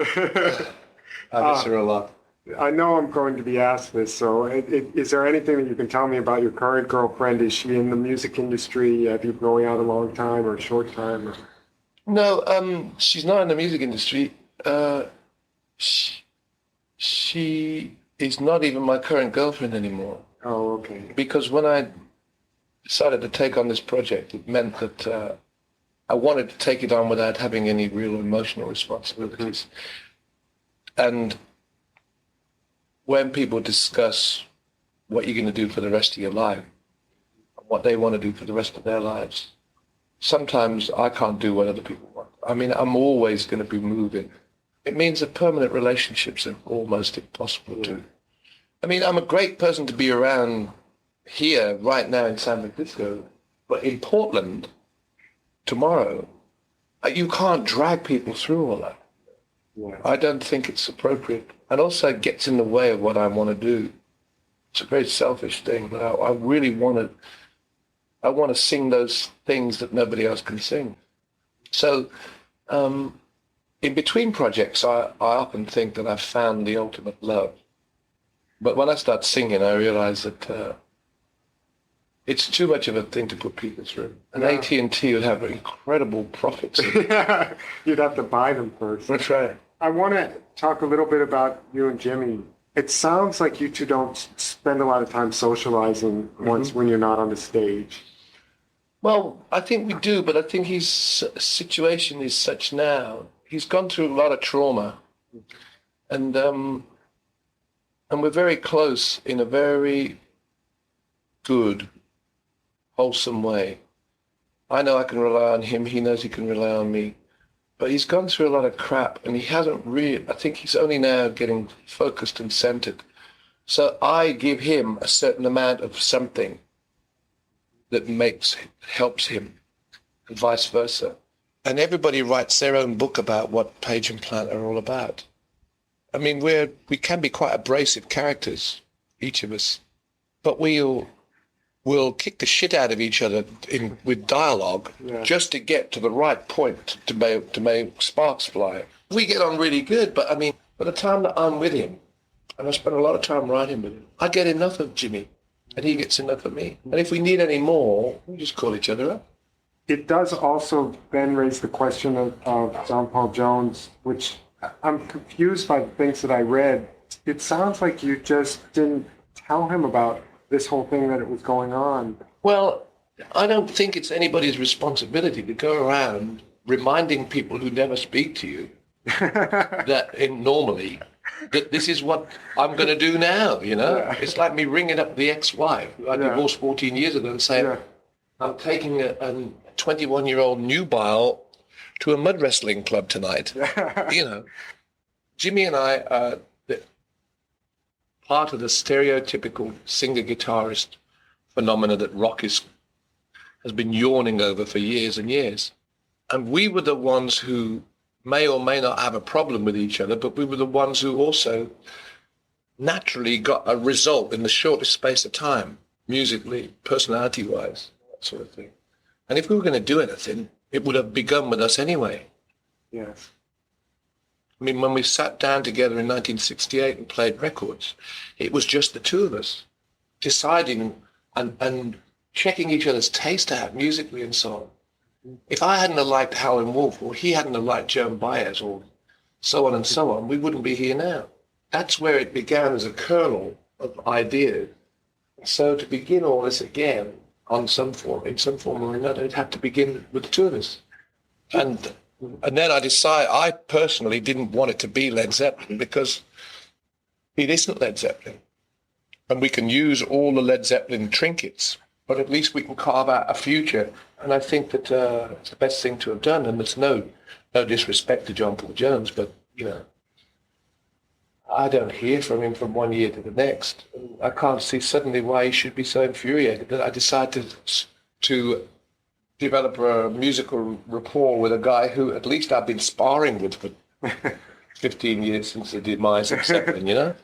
I miss her a lot. I know I'm going to be asked this, so is there anything that you can tell me about your current girlfriend? Is she in the music industry? Have you been going out a long time or a short time? Or... No, she's not in the music industry. She is not even my current girlfriend anymore. Oh, okay. Because when I decided to take on this project, it meant that I wanted to take it on without having any real emotional responsibilities. And when people discuss what you're going to do for the rest of your life, what they want to do for the rest of their lives, sometimes I can't do what other people want. I mean, I'm always going to be moving. It means that permanent relationships are almost impossible to. I mean, I'm a great person to be around here right now in San Francisco, but in Portland tomorrow, you can't drag people through all that. Yeah. I don't think it's appropriate. And also it gets in the way of what I want to do. It's a very selfish thing, but I really want to sing those things that nobody else can sing. So in between projects, I often think that I've found the ultimate love. But when I start singing, I realize that it's too much of a thing to put people through. And AT&T would have incredible profits. You'd have to buy them first. That's right. I want to talk a little bit about you and Jimmy. It sounds like you two don't spend a lot of time socializing when you're not on the stage. Well, I think we do, but I think his situation is such now. He's gone through a lot of trauma. And we're very close in a very good, wholesome way. I know I can rely on him. He knows he can rely on me. But he's gone through a lot of crap, and he hasn't really, I think he's only now getting focused and centered. So I give him a certain amount of something that helps him, and vice versa. And everybody writes their own book about what Page and Plant are all about. I mean, we can be quite abrasive characters, each of us, but we'll kick the shit out of each other with dialogue just to get to the right point to make sparks fly. We get on really good, but I mean, by the time that I'm with him, and I spend a lot of time writing with him, I get enough of Jimmy, and he gets enough of me. And if we need any more, we just call each other up. It does also then raise the question of John Paul Jones, which I'm confused by the things that I read. It sounds like you just didn't tell him about this whole thing that it was going on. Well, I don't think it's anybody's responsibility to go around reminding people who never speak to you normally that this is what I'm going to do now, you know? Yeah. It's like me ringing up the ex-wife who I divorced 14 years ago and saying, I'm taking a 21-year-old nubile to a mud wrestling club tonight. You know, Jimmy and I are part of the stereotypical singer-guitarist phenomena that rock has been yawning over for years and years. And we were the ones who may or may not have a problem with each other, but we were the ones who also naturally got a result in the shortest space of time, musically, personality-wise, that sort of thing. And if we were going to do anything, it would have begun with us anyway. Yes. I mean, when we sat down together in 1968 and played records, it was just the two of us deciding and checking each other's taste out musically and so on. If I hadn't have liked Howlin' Wolf, or he hadn't have liked Joan Baez, or so on and so on, we wouldn't be here now. That's where it began as a kernel of ideas. So to begin all this again in some form or another, it'd have to begin with the two of us. And then I personally didn't want it to be Led Zeppelin because it isn't Led Zeppelin. And we can use all the Led Zeppelin trinkets, but at least we can carve out a future. And I think that it's the best thing to have done. And there's no disrespect to John Paul Jones, but, you know, I don't hear from him from one year to the next. I can't see suddenly why he should be so infuriated that I decided to develop a musical rapport with a guy who at least I've been sparring with for 15 years since the demise of Zeppelin, you know?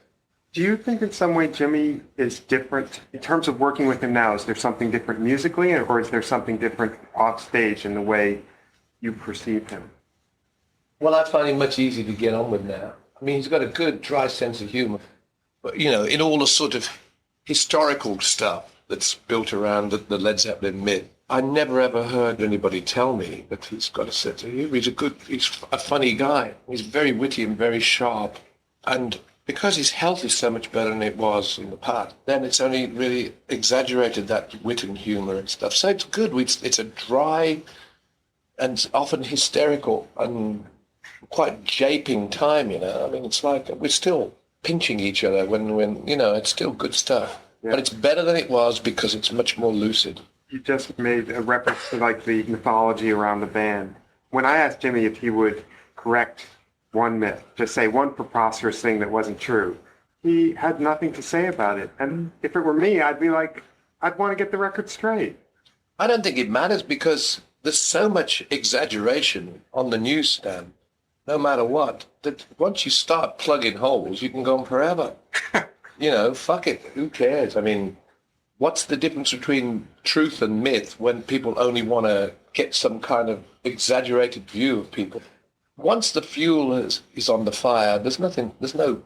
Do you think in some way Jimmy is different in terms of working with him now? Is there something different musically, or is there something different off stage in the way you perceive him? Well, I find him much easier to get on with now. I mean, he's got a good, dry sense of humor. But, you know, in all the sort of historical stuff that's built around the Led Zeppelin myth, I never ever heard anybody tell me that he's got a sense of humor. He's a funny guy. He's very witty and very sharp. And because his health is so much better than it was in the past, then it's only really exaggerated that wit and humor and stuff. So it's good. It's a dry and often hysterical and quite japing time, you know. I mean, it's like we're still pinching each other when you know, it's still good stuff. Yeah. But it's better than it was because it's much more lucid. You just made a reference to like the mythology around the band. When I asked Jimmy if he would correct one myth, just say one preposterous thing that wasn't true, he had nothing to say about it. And if it were me, I'd be like, I'd want to get the record straight. I don't think it matters because there's so much exaggeration on the newsstand, no matter what, that once you start plugging holes, you can go on forever. You know, fuck it, who cares? I mean, what's the difference between truth and myth when people only want to get some kind of exaggerated view of people? Once the fuel is on the fire, there's no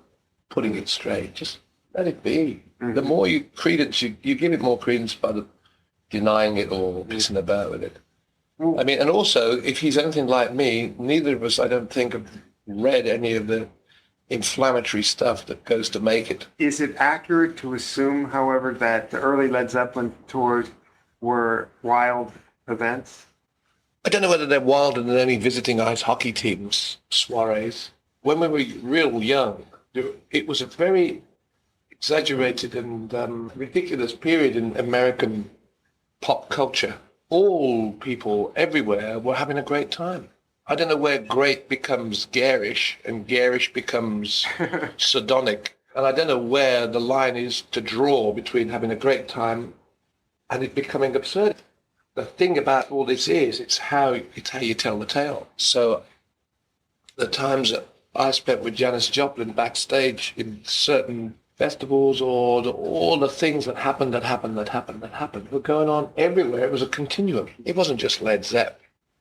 putting it straight. Just let it be. Mm-hmm. The more you give it more credence by denying it or pissing about with it. Mm. I mean, and also, if he's anything like me, neither of us, I don't think, have read any of the inflammatory stuff that goes to make it. Is it accurate to assume, however, that the early Led Zeppelin tours were wild events? I don't know whether they're wilder than any visiting ice hockey teams, soirees. When we were real young, it was a very exaggerated and ridiculous period in American pop culture. All people everywhere were having a great time. I don't know where great becomes garish and garish becomes sardonic. And I don't know where the line is to draw between having a great time and it becoming absurd. The thing about all this is it's how you tell the tale. So the times that I spent with Janis Joplin backstage in certain festivals or all the things that happened were going on everywhere. It was a continuum. It wasn't just Led Zeppelin.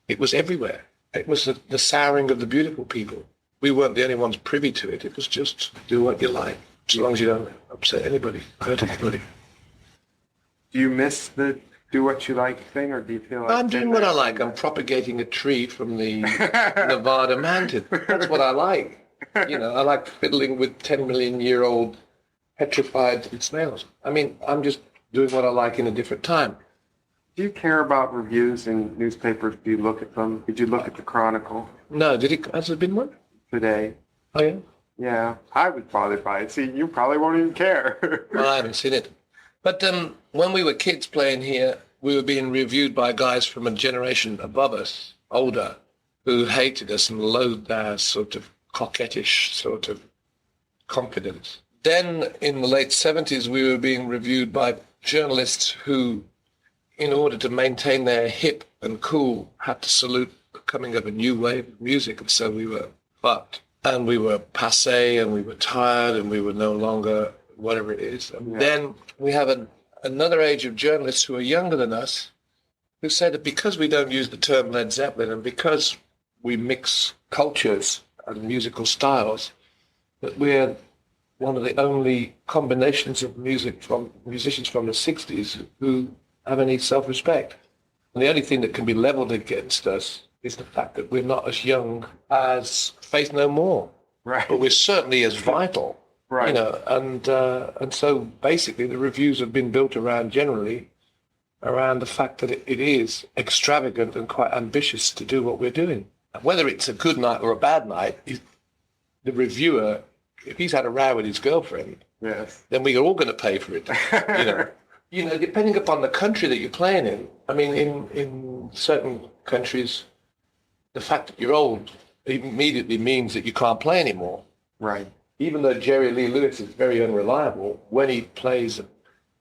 It was everywhere. It was the souring of the beautiful people. We weren't the only ones privy to it. It was just do what you like, as long as you don't upset anybody, hurt anybody. Do you miss the do what you like thing, or do you feel like... I'm doing what I like. I'm propagating a tree from the Nevada mountain. That's what I like. You know, I like fiddling with 10 million year old petrified snails. I mean, I'm just doing what I like in a different time. Do you care about reviews in newspapers? Do you look at them? Did you look at the Chronicle? No, has there been one? Today. Oh, yeah? Yeah, I was bothered by it. See, you probably won't even care. Well, I haven't seen it. But when we were kids playing here, we were being reviewed by guys from a generation above us, older, who hated us and loathed our sort of coquettish sort of confidence. Then in the late 70s, we were being reviewed by journalists who, in order to maintain their hip and cool, had to salute the coming of a new wave of music. And so we were fucked. And we were passé, and we were tired, and we were no longer whatever it is. And then we have another age of journalists who are younger than us who say that because we don't use the term Led Zeppelin and because we mix cultures and musical styles, that we're one of the only combinations of musicians from the 60s who have any self-respect. And the only thing that can be leveled against us is the fact that we're not as young as Faith No More. Right. But we're certainly as vital. Right. You know, and so basically the reviews have been built generally around the fact that it is extravagant and quite ambitious to do what we're doing. Whether it's a good night or a bad night, the reviewer, if he's had a row with his girlfriend, yes, then we're all going to pay for it. You know, depending upon the country that you're playing in. I mean, in certain countries, the fact that you're old immediately means that you can't play anymore. Right. Even though Jerry Lee Lewis is very unreliable, when he plays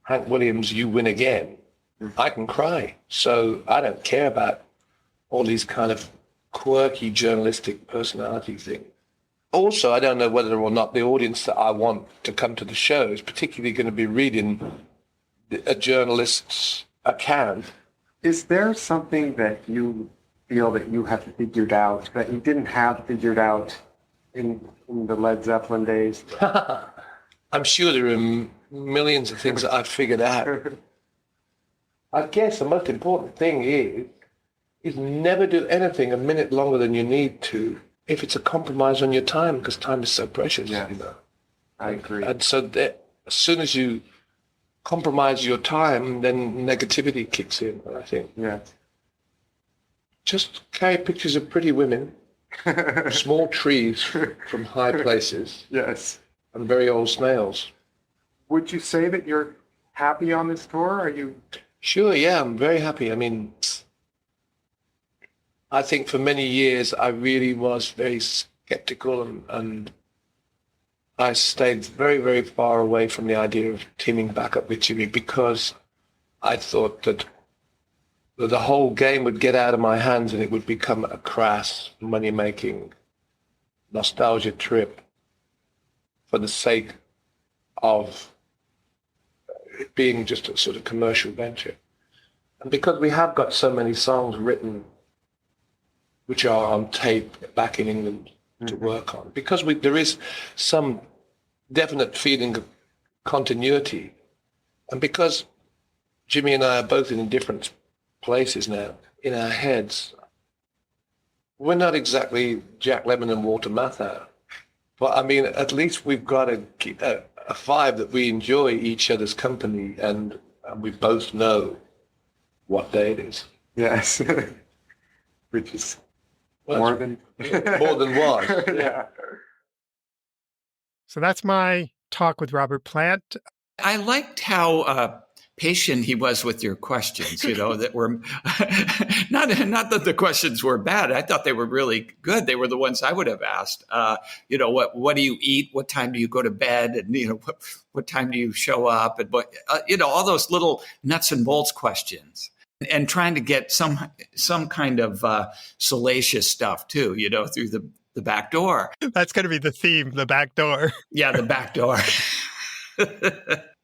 Hank Williams, You Win Again, I can cry. So I don't care about all these kind of quirky journalistic personality things. Also, I don't know whether or not the audience that I want to come to the show is particularly going to be reading a journalist's account. Is there something that you feel that you have figured out that you didn't have figured out in the Led Zeppelin days? I'm sure there are millions of things that I've figured out. I guess the most important thing is never do anything a minute longer than you need to if it's a compromise on your time, because time is so precious. Yeah, I agree. And so that as soon as you compromise your time, then negativity kicks in, I think. Yeah. Just carry pictures of pretty women, small trees from high places, Yes. and very old snails. Would you say that you're happy on this tour? Are you? Sure, yeah, I'm very happy. I mean, I think for many years I really was very skeptical and I stayed very, very far away from the idea of teaming back up with Jimmy because I thought that the whole game would get out of my hands and it would become a crass, money-making nostalgia trip for the sake of it being just a sort of commercial venture. And because we have got so many songs written which are on tape back in England to work on, because there is some definite feeling of continuity, and because Jimmy and I are both in different places now in our heads, we're not exactly Jack Lemmon and Walter Matthau, but I mean, at least we've got a vibe that we enjoy each other's company, and we both know what day it is. Yes. Which is Well, more than one. Yeah. So that's my talk with Robert Plant. I liked how patient he was with your questions, that were not that the questions were bad. I thought they were really good. They were the ones I would have asked. What do you eat? What time do you go to bed? And, what time do you show up? And all those little nuts and bolts questions. And trying to get some kind of salacious stuff too, through the back door. That's going to be the theme, the back door. Yeah, the back door.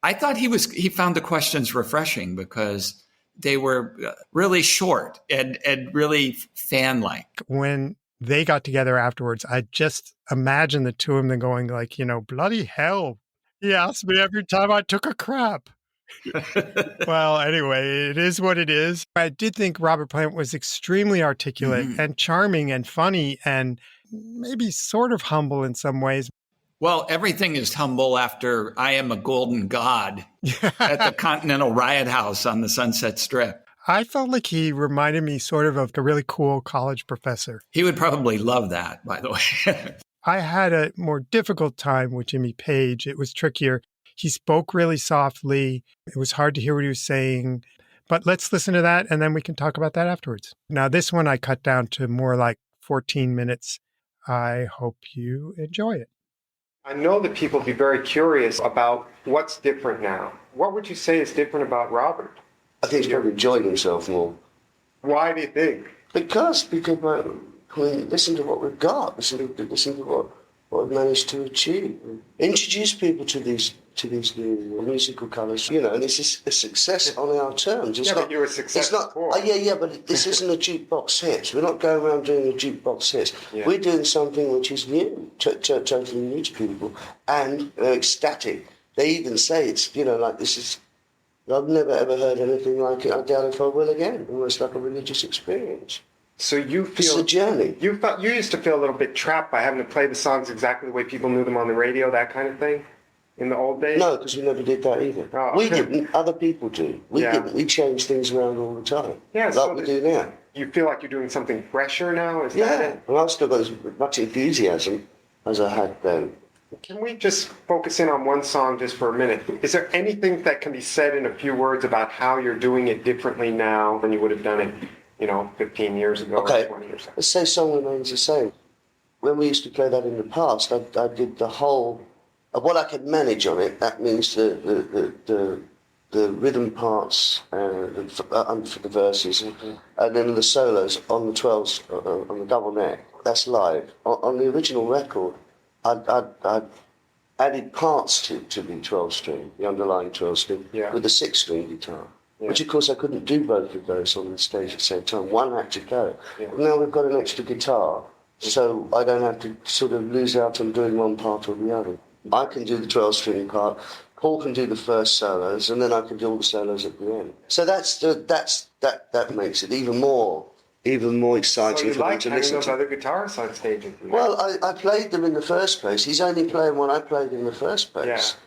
I thought he found the questions refreshing because they were really short and really fan-like. When they got together afterwards, I just imagine the two of them going like, bloody hell. He asked me every time I took a crap. Well, anyway, it is what it is. I did think Robert Plant was extremely articulate and charming and funny and maybe sort of humble in some ways. Well, everything is humble after I Am a Golden God at the Continental Riot House on the Sunset Strip. I felt like he reminded me sort of a really cool college professor. He would probably love that, by the way. I had a more difficult time with Jimmy Page. It was trickier. He spoke really softly. It was hard to hear what he was saying. But let's listen to that, and then we can talk about that afterwards. Now, this one I cut down to more like 14 minutes. I hope you enjoy it. I know that people be very curious about what's different now. What would you say is different about Robert? I think he's probably enjoying himself more. Why do you think? Because we listen to what we've got, listen to what we've managed to achieve. Introduce people to these new musical colours, and it's a success on our terms. It's but you were successful before. But this isn't a jukebox hit. We're not going around doing a jukebox hit. Yeah. We're doing something which is new, totally new to people, and they're ecstatic. They even say it's, this is, I've never ever heard anything like it. I doubt if I will again. Almost like a religious experience. So you It's feel a journey. you used to feel a little bit trapped by having to play the songs exactly the way people knew them on the radio, that kind of thing, in the old days? No, because we never did that either. Oh. We didn't. Other people do. We Yeah. didn't. We change things around all the time. Yeah, like so we do now. You feel like you're doing something fresher now? Is that Yeah. it? Well, I've still got as much enthusiasm as I had then. Can we just focus in on one song just for a minute? Is there anything that can be said in a few words about how you're doing it differently now than you would have done it, 15 years ago or 20 years ago? Let's say song remains the same. When we used to play that in the past, I did the whole of what I could manage on it. That means the rhythm parts for the verses, and then the solos on the 12s on the double neck. That's live. On the original record, I added parts to the 12-string, the underlying 12-string, with the 6-string guitar. Yeah. Which, of course, I couldn't do both of those on the stage at the same time. One had to go. Yeah. Now we've got an extra guitar, so I don't have to sort of lose out on doing one part or the other. I can do the 12-string part, Paul can do the first solos, and then I can do all the solos at the end. So that makes it even more exciting for me to listen to. So you like having those other guitarists on stage with you? Well, I played them in the first place. He's only playing what I played in the first place. Yeah.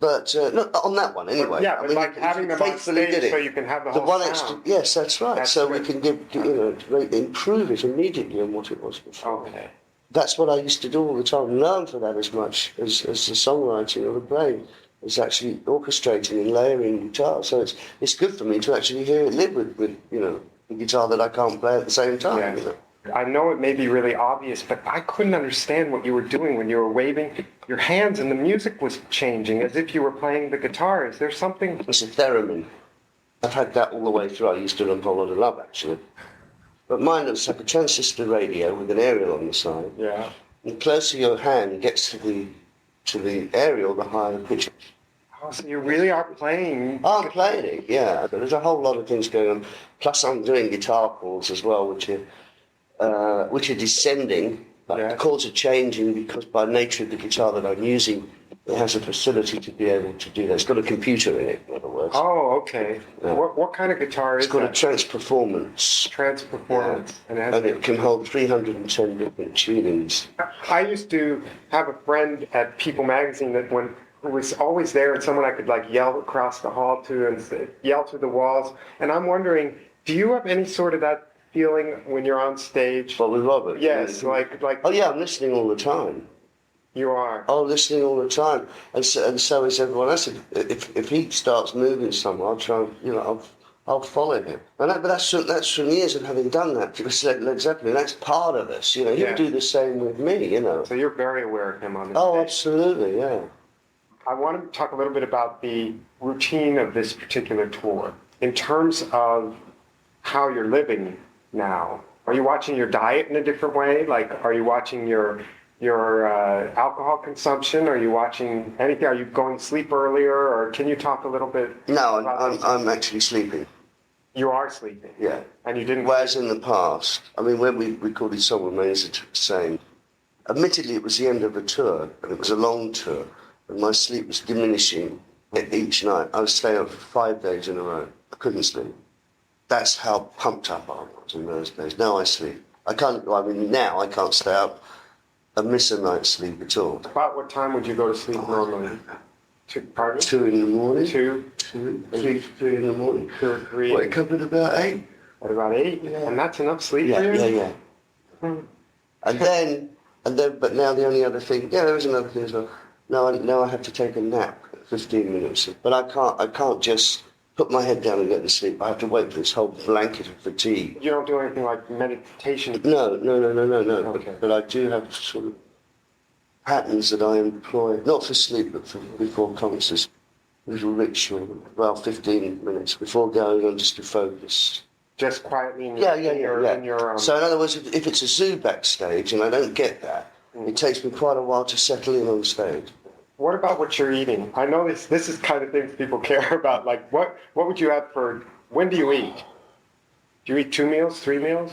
But not on that one anyway. But, yeah, but like having them on stage so you can have the whole one sound. Extra, yes, that's right. That's so good. We can improve it immediately on what it was before. Okay. That's what I used to do all the time. Learn for that as much as the songwriting or the playing. It's actually orchestrating and layering guitar. So it's good for me to actually hear it live with the guitar that I can't play at the same time. Yeah. I know it may be really obvious, but I couldn't understand what you were doing when you were waving your hands and the music was changing as if you were playing the guitar. Is there something? It's a theremin. I've had that all the way through. I used to run Whole Lot of Love, actually. But mine looks like a transistor radio with an aerial on the side. Yeah. The closer your hand gets to the aerial, the higher the pitch. Oh, so you really are playing? I'm playing it, yeah. But there's a whole lot of things going on. Plus I'm doing guitar chords as well, which are descending. The chords are changing because by nature of the guitar that I'm using, it has a facility to be able to do that. It's got a computer in it, in other words. Oh, okay. Yeah. What kind of guitar is that? It's got a Trans-Performance. Trans-Performance. Yeah. And it can hold 310 different tunings. I used to have a friend at People magazine who was always there and someone I could yell across the hall to and yell through the walls. And I'm wondering, do you have any sort of that feeling when you're on stage? Well, with Robert. Yes, like. Oh yeah, I'm listening all the time. You are. Oh, listening all the time, and so is everyone else. If he starts moving somewhere, I'll try. I'll follow him. But that's from years of having done that. Because Led Zeppelin, that's part of us. He'll do the same with me. So you're very aware of him on the stage. Oh, absolutely, yeah. I want to talk a little bit about the routine of this particular tour in terms of how you're living now. Are you watching your diet in a different way? Are you watching your alcohol consumption? Are you watching anything? Are you going to sleep earlier? Or can you talk a little bit? No, I'm actually sleeping. You are sleeping? Yeah. And you didn't? Whereas in the past, when we recorded Song Remains the Same, admittedly it was the end of a tour, and it was a long tour, and my sleep was diminishing each night. I was staying up for 5 days in a row. I couldn't sleep. That's how pumped up I was in those days. Now I sleep. Now I can't stay up and miss a night's sleep at all. About what time would you go to sleep normally? 2 in the morning. 3 in the morning. 2 or 3. Wake up at about 8. At about 8? Yeah. And that's enough sleep for you? Yeah. And then, but now the only other thing, there is another thing as well. Now I have to take a nap, 15 minutes. But I can't just put my head down and go to sleep. I have to wait for this whole blanket of fatigue. You don't do anything like meditation? No. Okay. But I do have sort of patterns that I employ, not for sleep, but before concerts. A little ritual, about 15 minutes before going on, just to focus. Just quietly in your So in other words, if it's a zoo backstage and I don't get that, it takes me quite a while to settle in on stage. What about what you're eating? I know this is kind of things people care about. What would you have when do you eat? Do you eat 2 meals, 3 meals?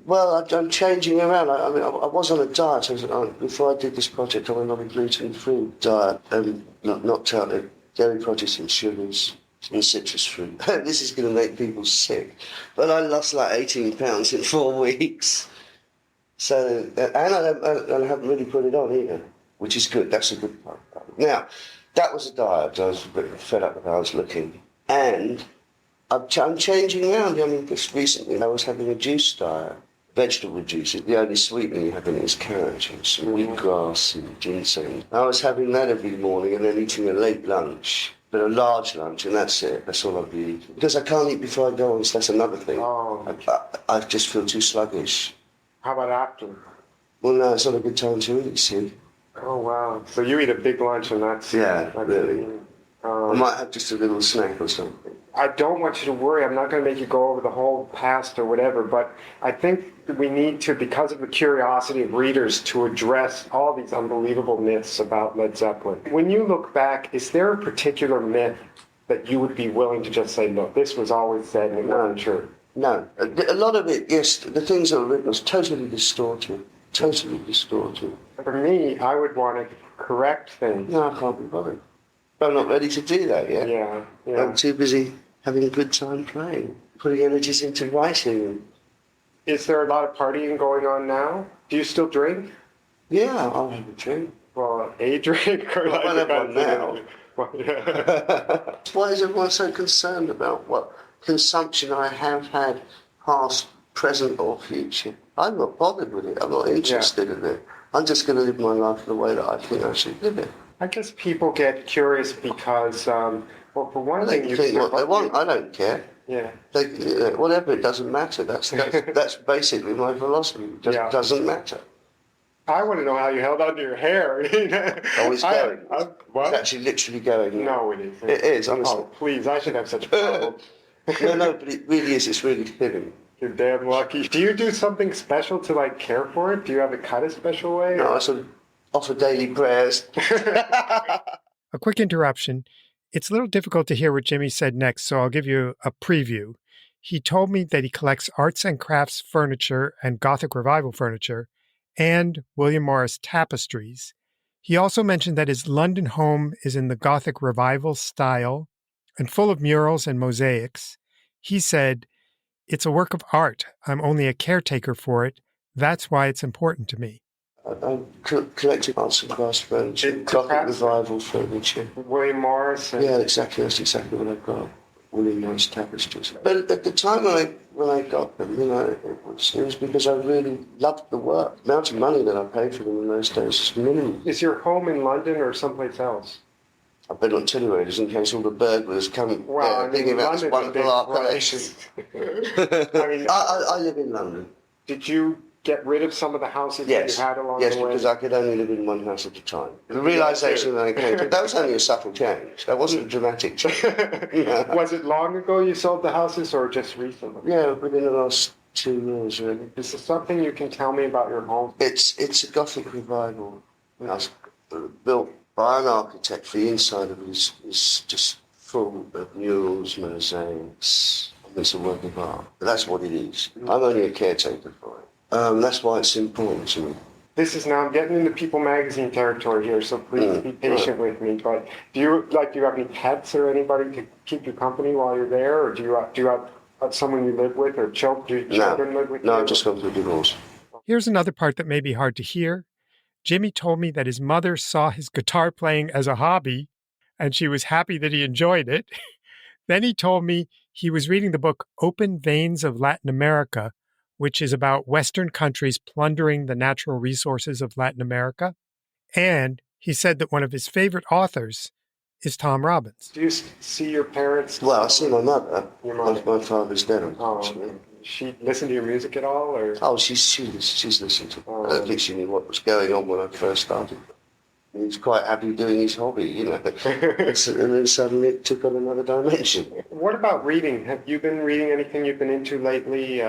Well, I'm changing around. I was on a diet. Before I did this project, I went on a gluten-free diet and knocked out the dairy products and sugars and citrus fruit. This is going to make people sick. But I lost 18 pounds in 4 weeks. So, and I haven't really put it on either, which is good. That's a good part. Now, that was a diet. I was a bit fed up with how I was looking. And I'm changing around. Just recently I was having a juice diet. vegetable juice. The only sweetening you have in it is carrot juice, and wheatgrass and ginseng. I was having that every morning and then eating a late lunch, but a large lunch, and that's it. That's all I'll be eating. Because I can't eat before I go on, so that's another thing. Oh. I just feel too sluggish. How about after? Well, no, it's not a good time to eat, see. Oh, wow. So you eat a big lunch and that's... Yeah, really. I might have just a little snack or something. I don't want you to worry. I'm not going to make you go over the whole past or whatever, but I think we need to, because of the curiosity of readers, to address all these unbelievable myths about Led Zeppelin. When you look back, is there a particular myth that you would be willing to just say, look, this was always said and it wasn't true? No. A lot of it, yes, the things that were written was totally distorted. Totally distorted. For me, I would want to correct things. No, I can't be bothered. I'm not ready to do that yet. Yeah. I'm too busy having a good time playing, putting energies into writing. Is there a lot of partying going on now? Do you still drink? Yeah, I'll have a drink. Well, a drink or like... Well, I have one now. Well, yeah. Why is everyone so concerned about what consumption I have had, past, present or future? I'm not bothered with it. I'm not interested in it. I'm just going to live my life the way that I think I should live it. I guess people get curious because, well, for one thing, They think what they want. I don't care. Yeah. Whatever, it doesn't matter. That's basically my philosophy. It just doesn't matter. I want to know how you held onto your hair. Oh, it's going. What? It's actually literally going. No, it isn't. It is, honestly. Oh, please, I should have such a problem. No, but it really is. It's really fitting. You're damn lucky. Do you do something special to, like, care for it? Do you have it cut a special way? No, I sort of offer daily prayers. A quick interruption. It's a little difficult to hear what Jimmy said next, so I'll give you a preview. He told me that he collects arts and crafts furniture and Gothic Revival furniture and William Morris tapestries. He also mentioned that his London home is in the Gothic Revival style and full of murals and mosaics. He said, "It's a work of art. I'm only a caretaker for it. That's why it's important to me." I'm collecting arts and crafts furniture, Gothic Revival furniture. William Morris? Yeah, exactly. That's exactly what I've got. William Morris tapestries. But at the time when I got them, it was because I really loved the work. The amount of money that I paid for them in those days is minimal. Is your home in London or someplace else? I better not tell you where it is in case all the burglars come thinking about this wonderful art collection. I live in London. Did you get rid of some of the houses that you had along the way? Yes, because I could only live in one house at a time. The realisation that I came to, that was only a subtle change. That wasn't a dramatic change. Was it long ago you sold the houses or just recently? Yeah, within the last 2 years, really. Is there something you can tell me about your home? It's a Gothic Revival. It was built by an architect. The inside of it is just full of murals, mosaics. It's a work of art. But that's what it is. I'm only a caretaker for it. That's why it's important to me. This is now, I'm getting into People magazine territory here, so please be patient with me. But do you have any pets or anybody to keep you company while you're there? Or do you have someone you live with or children live with you? No, I've just gone through a divorce. Here's another part that may be hard to hear. Jimmy told me that his mother saw his guitar playing as a hobby, and she was happy that he enjoyed it. Then he told me he was reading the book Open Veins of Latin America, which is about Western countries plundering the natural resources of Latin America. And he said that one of his favorite authors is Tom Robbins. Do you see your parents? Well, I see my mother. Your mother? My father's dead. She listen to your music at all? Or? Oh, she's listened to it. I don't think she knew what was going on when I first started. He was quite happy doing his hobby, and then suddenly it took on another dimension. What about reading? Have you been reading anything you've been into lately?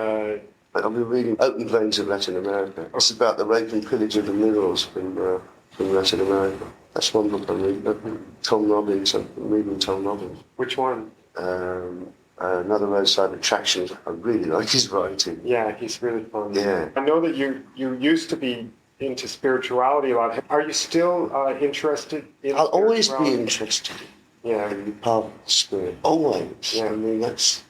I've been reading Open Veins of Latin America. It's about the rape and pillage of the minerals from Latin America. That's one book I'm reading. Tom Robbins, I'm reading Tom Robbins. Which one? Another Roadside Attraction. I really like his writing. Yeah, he's really fun. Yeah. I know that you used to be into spirituality a lot. Are you still interested in I'll always be interested in the path of the spirit. Always. Yeah. I mean, that's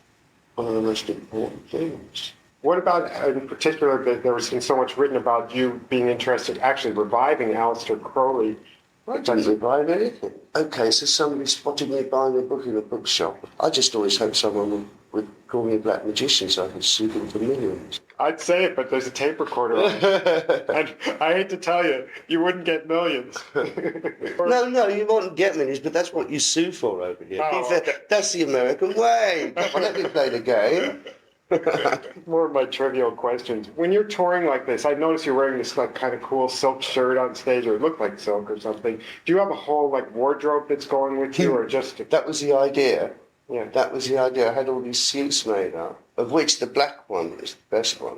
one of the most important things. What about, in particular, there was been so much written about you being interested, actually reviving Aleister Crowley? I didn't revive anything. Okay, so somebody spotted me buying a book in a bookshop. I just always hoped someone would call me a black magician so I could sue them for millions. I'd say it, but there's a tape recorder on it. And I hate to tell you, you wouldn't get millions. No, you won't get millions, but that's what you sue for over here. Oh, okay. That's the American way. Come on, let me play the game. More of my trivial questions. When you're touring like this, I notice you're wearing this like kind of cool silk shirt on stage, or it looked like silk or something. Do you have a whole like wardrobe that's going with you, or just That was the idea. Yeah. That was the idea. I had all these suits made up, of which the black one is the best one.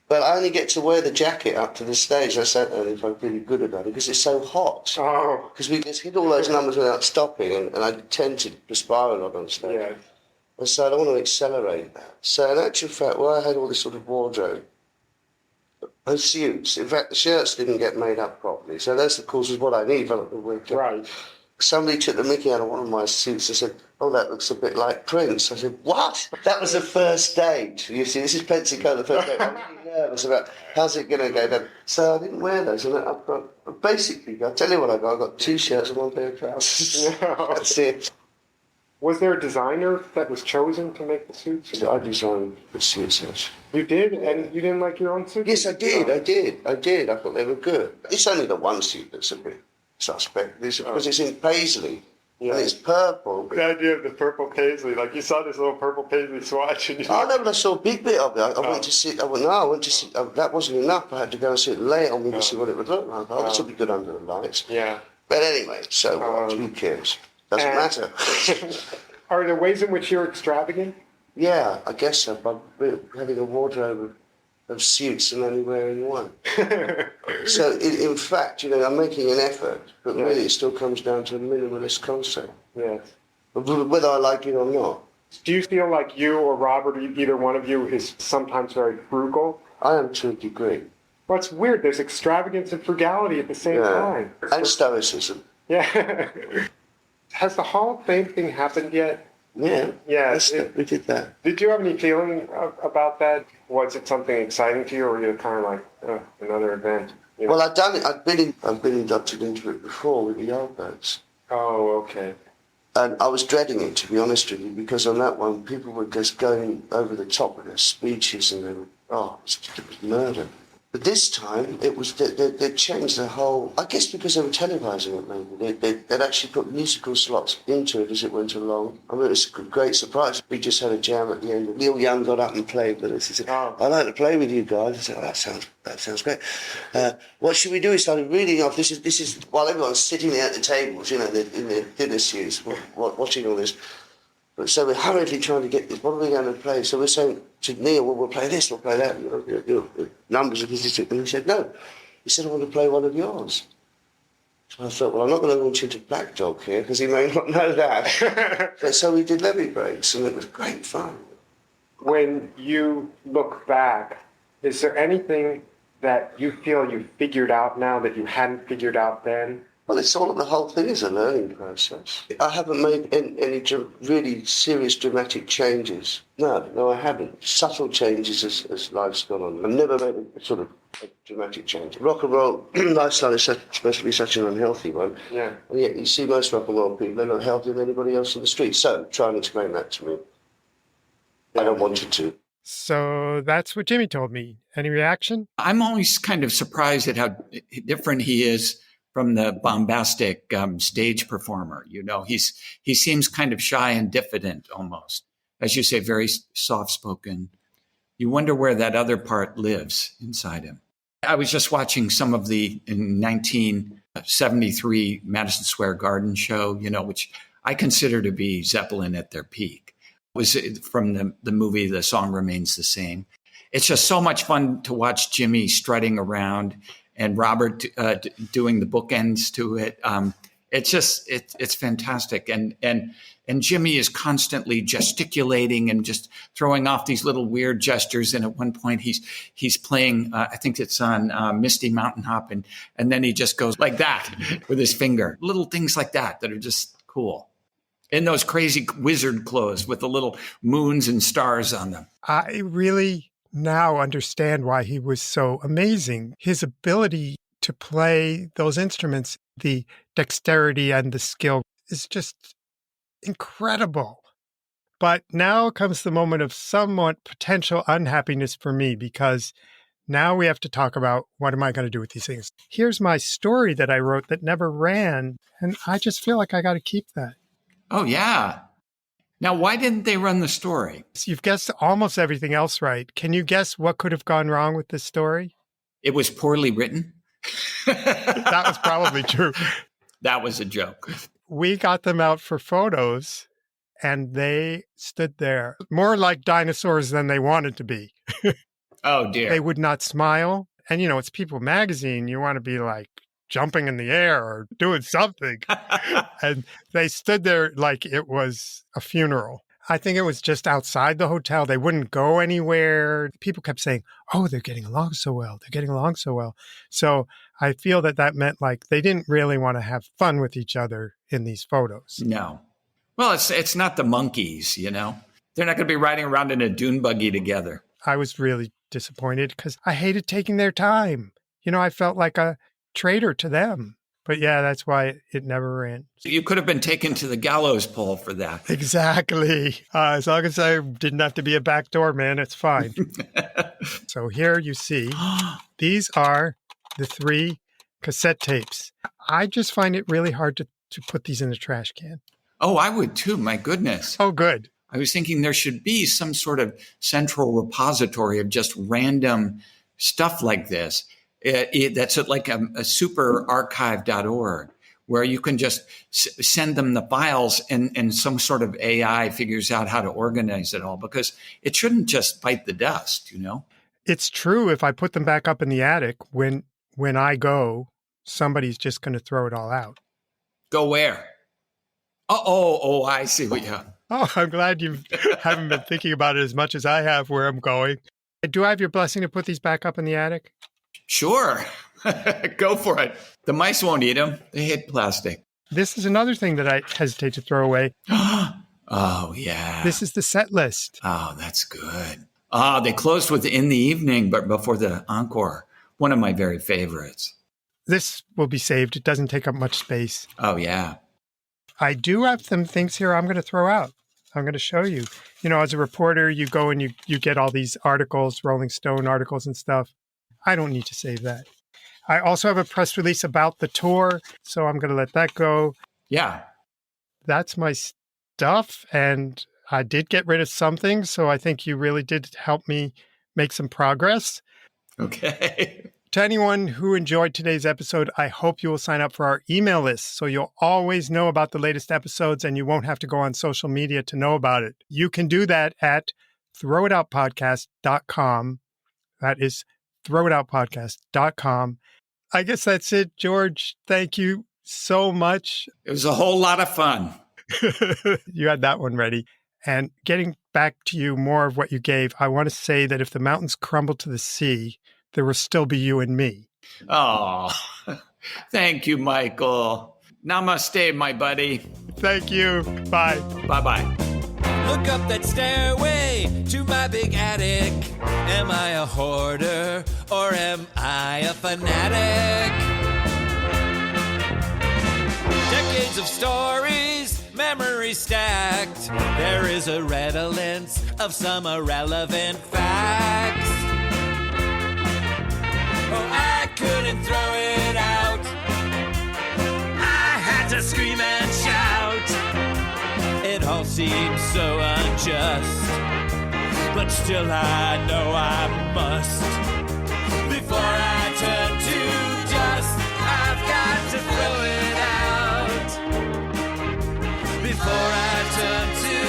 But I only get to wear the jacket up to the stage. I said, if I'm really good at that, because it's so hot. Oh, Because we just hit all those numbers without stopping, and I tend to perspire a lot on stage. yeah. And so I don't want to accelerate that. So in actual fact, where I had all this sort of wardrobe of suits, in fact, the shirts didn't get made up properly. So that's, of course, is what I need for the winter. Right. Somebody took the mickey out of one of my suits and said, oh, that looks a bit like Prince. I said, what? That was the first date. You see, this is Pensacola, the first date. I'm really nervous about how's it going to go down. So I didn't wear those. And I've got, basically, I'll tell you what I got. I got 2 shirts and 1 pair of trousers. That's it. Was there a designer that was chosen to make the suits? I designed the suits, yes. You did? And you didn't like your own suits? Yes, I did. I thought they were good. It's only the one suit that's a bit suspect, because it's in paisley. Yeah. And it's purple. The idea of the purple paisley, like you saw this little purple paisley swatch. And I know, but I saw a big bit of it. I went to see. I went to see. That wasn't enough. I had to go and sit and lay it on me to see what it would look like. Oh, this would be good under the lights. Yeah. But anyway, so what? Who cares? Doesn't matter. Are there ways in which you're extravagant? Yeah, I guess so. By having a wardrobe of suits and only wearing one. So, in fact, I'm making an effort, but really it still comes down to a minimalist concept. Yes. Whether I like it or not. Do you feel like you or Robert, either one of you, is sometimes very frugal? I am to a degree. Well, it's weird. There's extravagance and frugality at the same time. And stoicism. Yeah. Has the Hall of Fame thing happened yet? Yeah. Yeah. We did that. Did you have any feeling about that? Was it something exciting to you, or were you kind of like another event? Well, I've done it. I've been inducted into it before with the Yardbirds. Oh, okay. And I was dreading it, to be honest with you, because on that one, people were just going over the top with their speeches, and it was murder. But this time, it was they changed the whole. I guess because they were televising it, maybe they'd actually put musical slots into it as it went along. I mean, it was a great surprise. We just had a jam at the end. Neil Young got up and played with us. He said, "I'd like to play with you guys." I said, "Oh, that sounds great. What should we do?" He started reading off. This is while everyone's sitting there at the tables, in their dinner suits, watching all this. So we're hurriedly trying to get this. What are we going to play? So we're saying to Neil, well, we'll play this, we'll play that. Numbers of his. And he said, no. He said, I want to play one of yours. So I thought, well, I'm not going to launch into Black Dog here because he may not know that. So we did Levy Breaks, and it was great fun. When you look back, is there anything that you feel you figured out now that you hadn't figured out then? Well, the whole thing is a learning process. I haven't made any really serious dramatic changes. No, I haven't. Subtle changes as life's gone on. I've never made a sort of a dramatic change. Rock and roll lifestyle is supposed to be such an unhealthy one. Yeah. And yet you see most rock and roll people, they're not healthier than anybody else on the street. So try and explain that to me. I don't want you to. So that's what Jimmy told me. Any reaction? I'm always kind of surprised at how different he is from the bombastic stage performer. He seems kind of shy and diffident almost. As you say, very soft-spoken. You wonder where that other part lives inside him. I was just watching some of the 1973 Madison Square Garden show, which I consider to be Zeppelin at their peak. It was from the movie The Song Remains the Same. It's just so much fun to watch Jimmy strutting around and Robert doing the bookends to it. It's fantastic. And Jimmy is constantly gesticulating and just throwing off these little weird gestures. And at one point he's playing, I think it's on Misty Mountain Hop. And then he just goes like that with his finger. Little things like that are just cool. In those crazy wizard clothes with the little moons and stars on them. I really now understand why he was so amazing. His ability to play those instruments, the dexterity and the skill is just incredible. But now comes the moment of somewhat potential unhappiness for me, because now we have to talk about what am I going to do with these things. Here's my story that I wrote that never ran, and I just feel like I got to keep that. Oh, yeah. Now, why didn't they run the story? So you've guessed almost everything else right. Can you guess what could have gone wrong with this story? It was poorly written. That was probably true. That was a joke. We got them out for photos, and they stood there more like dinosaurs than they wanted to be. Oh, dear. They would not smile. And, it's People magazine. You want to be like jumping in the air or doing something. And they stood there like it was a funeral. I think it was just outside the hotel. They wouldn't go anywhere. People kept saying, oh, they're getting along so well. They're getting along so well. So I feel that meant like they didn't really want to have fun with each other in these photos. No. Well, it's not the monkeys, They're not going to be riding around in a dune buggy together. I was really disappointed because I hated taking their time. I felt like a traitor to them. But yeah, that's why it never ran. You could have been taken to the gallows pole for that. Exactly. As long as I didn't have to be a backdoor man, it's fine. So here you see, these are the 3 cassette tapes. I just find it really hard to put these in a trash can. Oh, I would too. My goodness. Oh, good. I was thinking there should be some sort of central repository of just random stuff like this. That's like a superarchive.org, where you can just send them the files and some sort of AI figures out how to organize it all, because it shouldn't just bite the dust, It's true. If I put them back up in the attic, when I go, somebody's just going to throw it all out. Go where? Oh, I see what you have. Oh, I'm glad you haven't been thinking about it as much as I have where I'm going. Do I have your blessing to put these back up in the attic? Sure. Go for it. The mice won't eat them. They hate plastic. This is another thing that I hesitate to throw away. Oh, yeah. This is the set list. Oh, that's good. They closed with In the Evening, but before the encore. One of my very favorites. This will be saved. It doesn't take up much space. Oh, yeah. I do have some things here I'm going to throw out. I'm going to show you. As a reporter, you go and you get all these articles, Rolling Stone articles and stuff. I don't need to save that. I also have a press release about the tour, so I'm going to let that go. Yeah. That's my stuff, and I did get rid of something, so I think you really did help me make some progress. Okay. To anyone who enjoyed today's episode, I hope you will sign up for our email list so you'll always know about the latest episodes and you won't have to go on social media to know about it. You can do that at throwitoutpodcast.com. That is throwitoutpodcast.com. I guess that's it, George. Thank you so much. It was a whole lot of fun. You had that one ready. And getting back to you more of what you gave, I want to say that if the mountains crumble to the sea, there will still be you and me. Oh, thank you, Michael. Namaste, my buddy. Thank you. Bye. Bye-bye. Look up that stairway to my big attic. Am I a hoarder or am I a fanatic? Decades of stories, memories stacked. There is a redolence of some irrelevant facts. Oh, I couldn't throw it out. I had to scream and shout. It all seems so unjust, but still I know I must. Before I turn to dust, I've got to throw it out. Before I turn to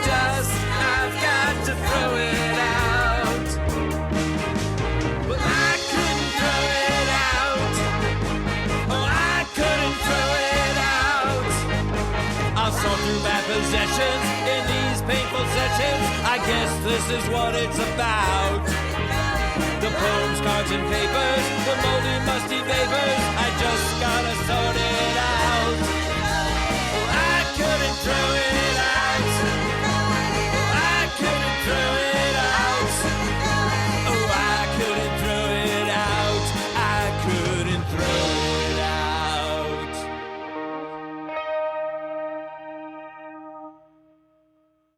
dust, I've got to throw it out. But I couldn't throw it out. Oh, I couldn't throw it out. I'll sort through my possessions in these painful sessions. I guess this is what it's about. The poems, cards, and papers, the moldy, musty vapors.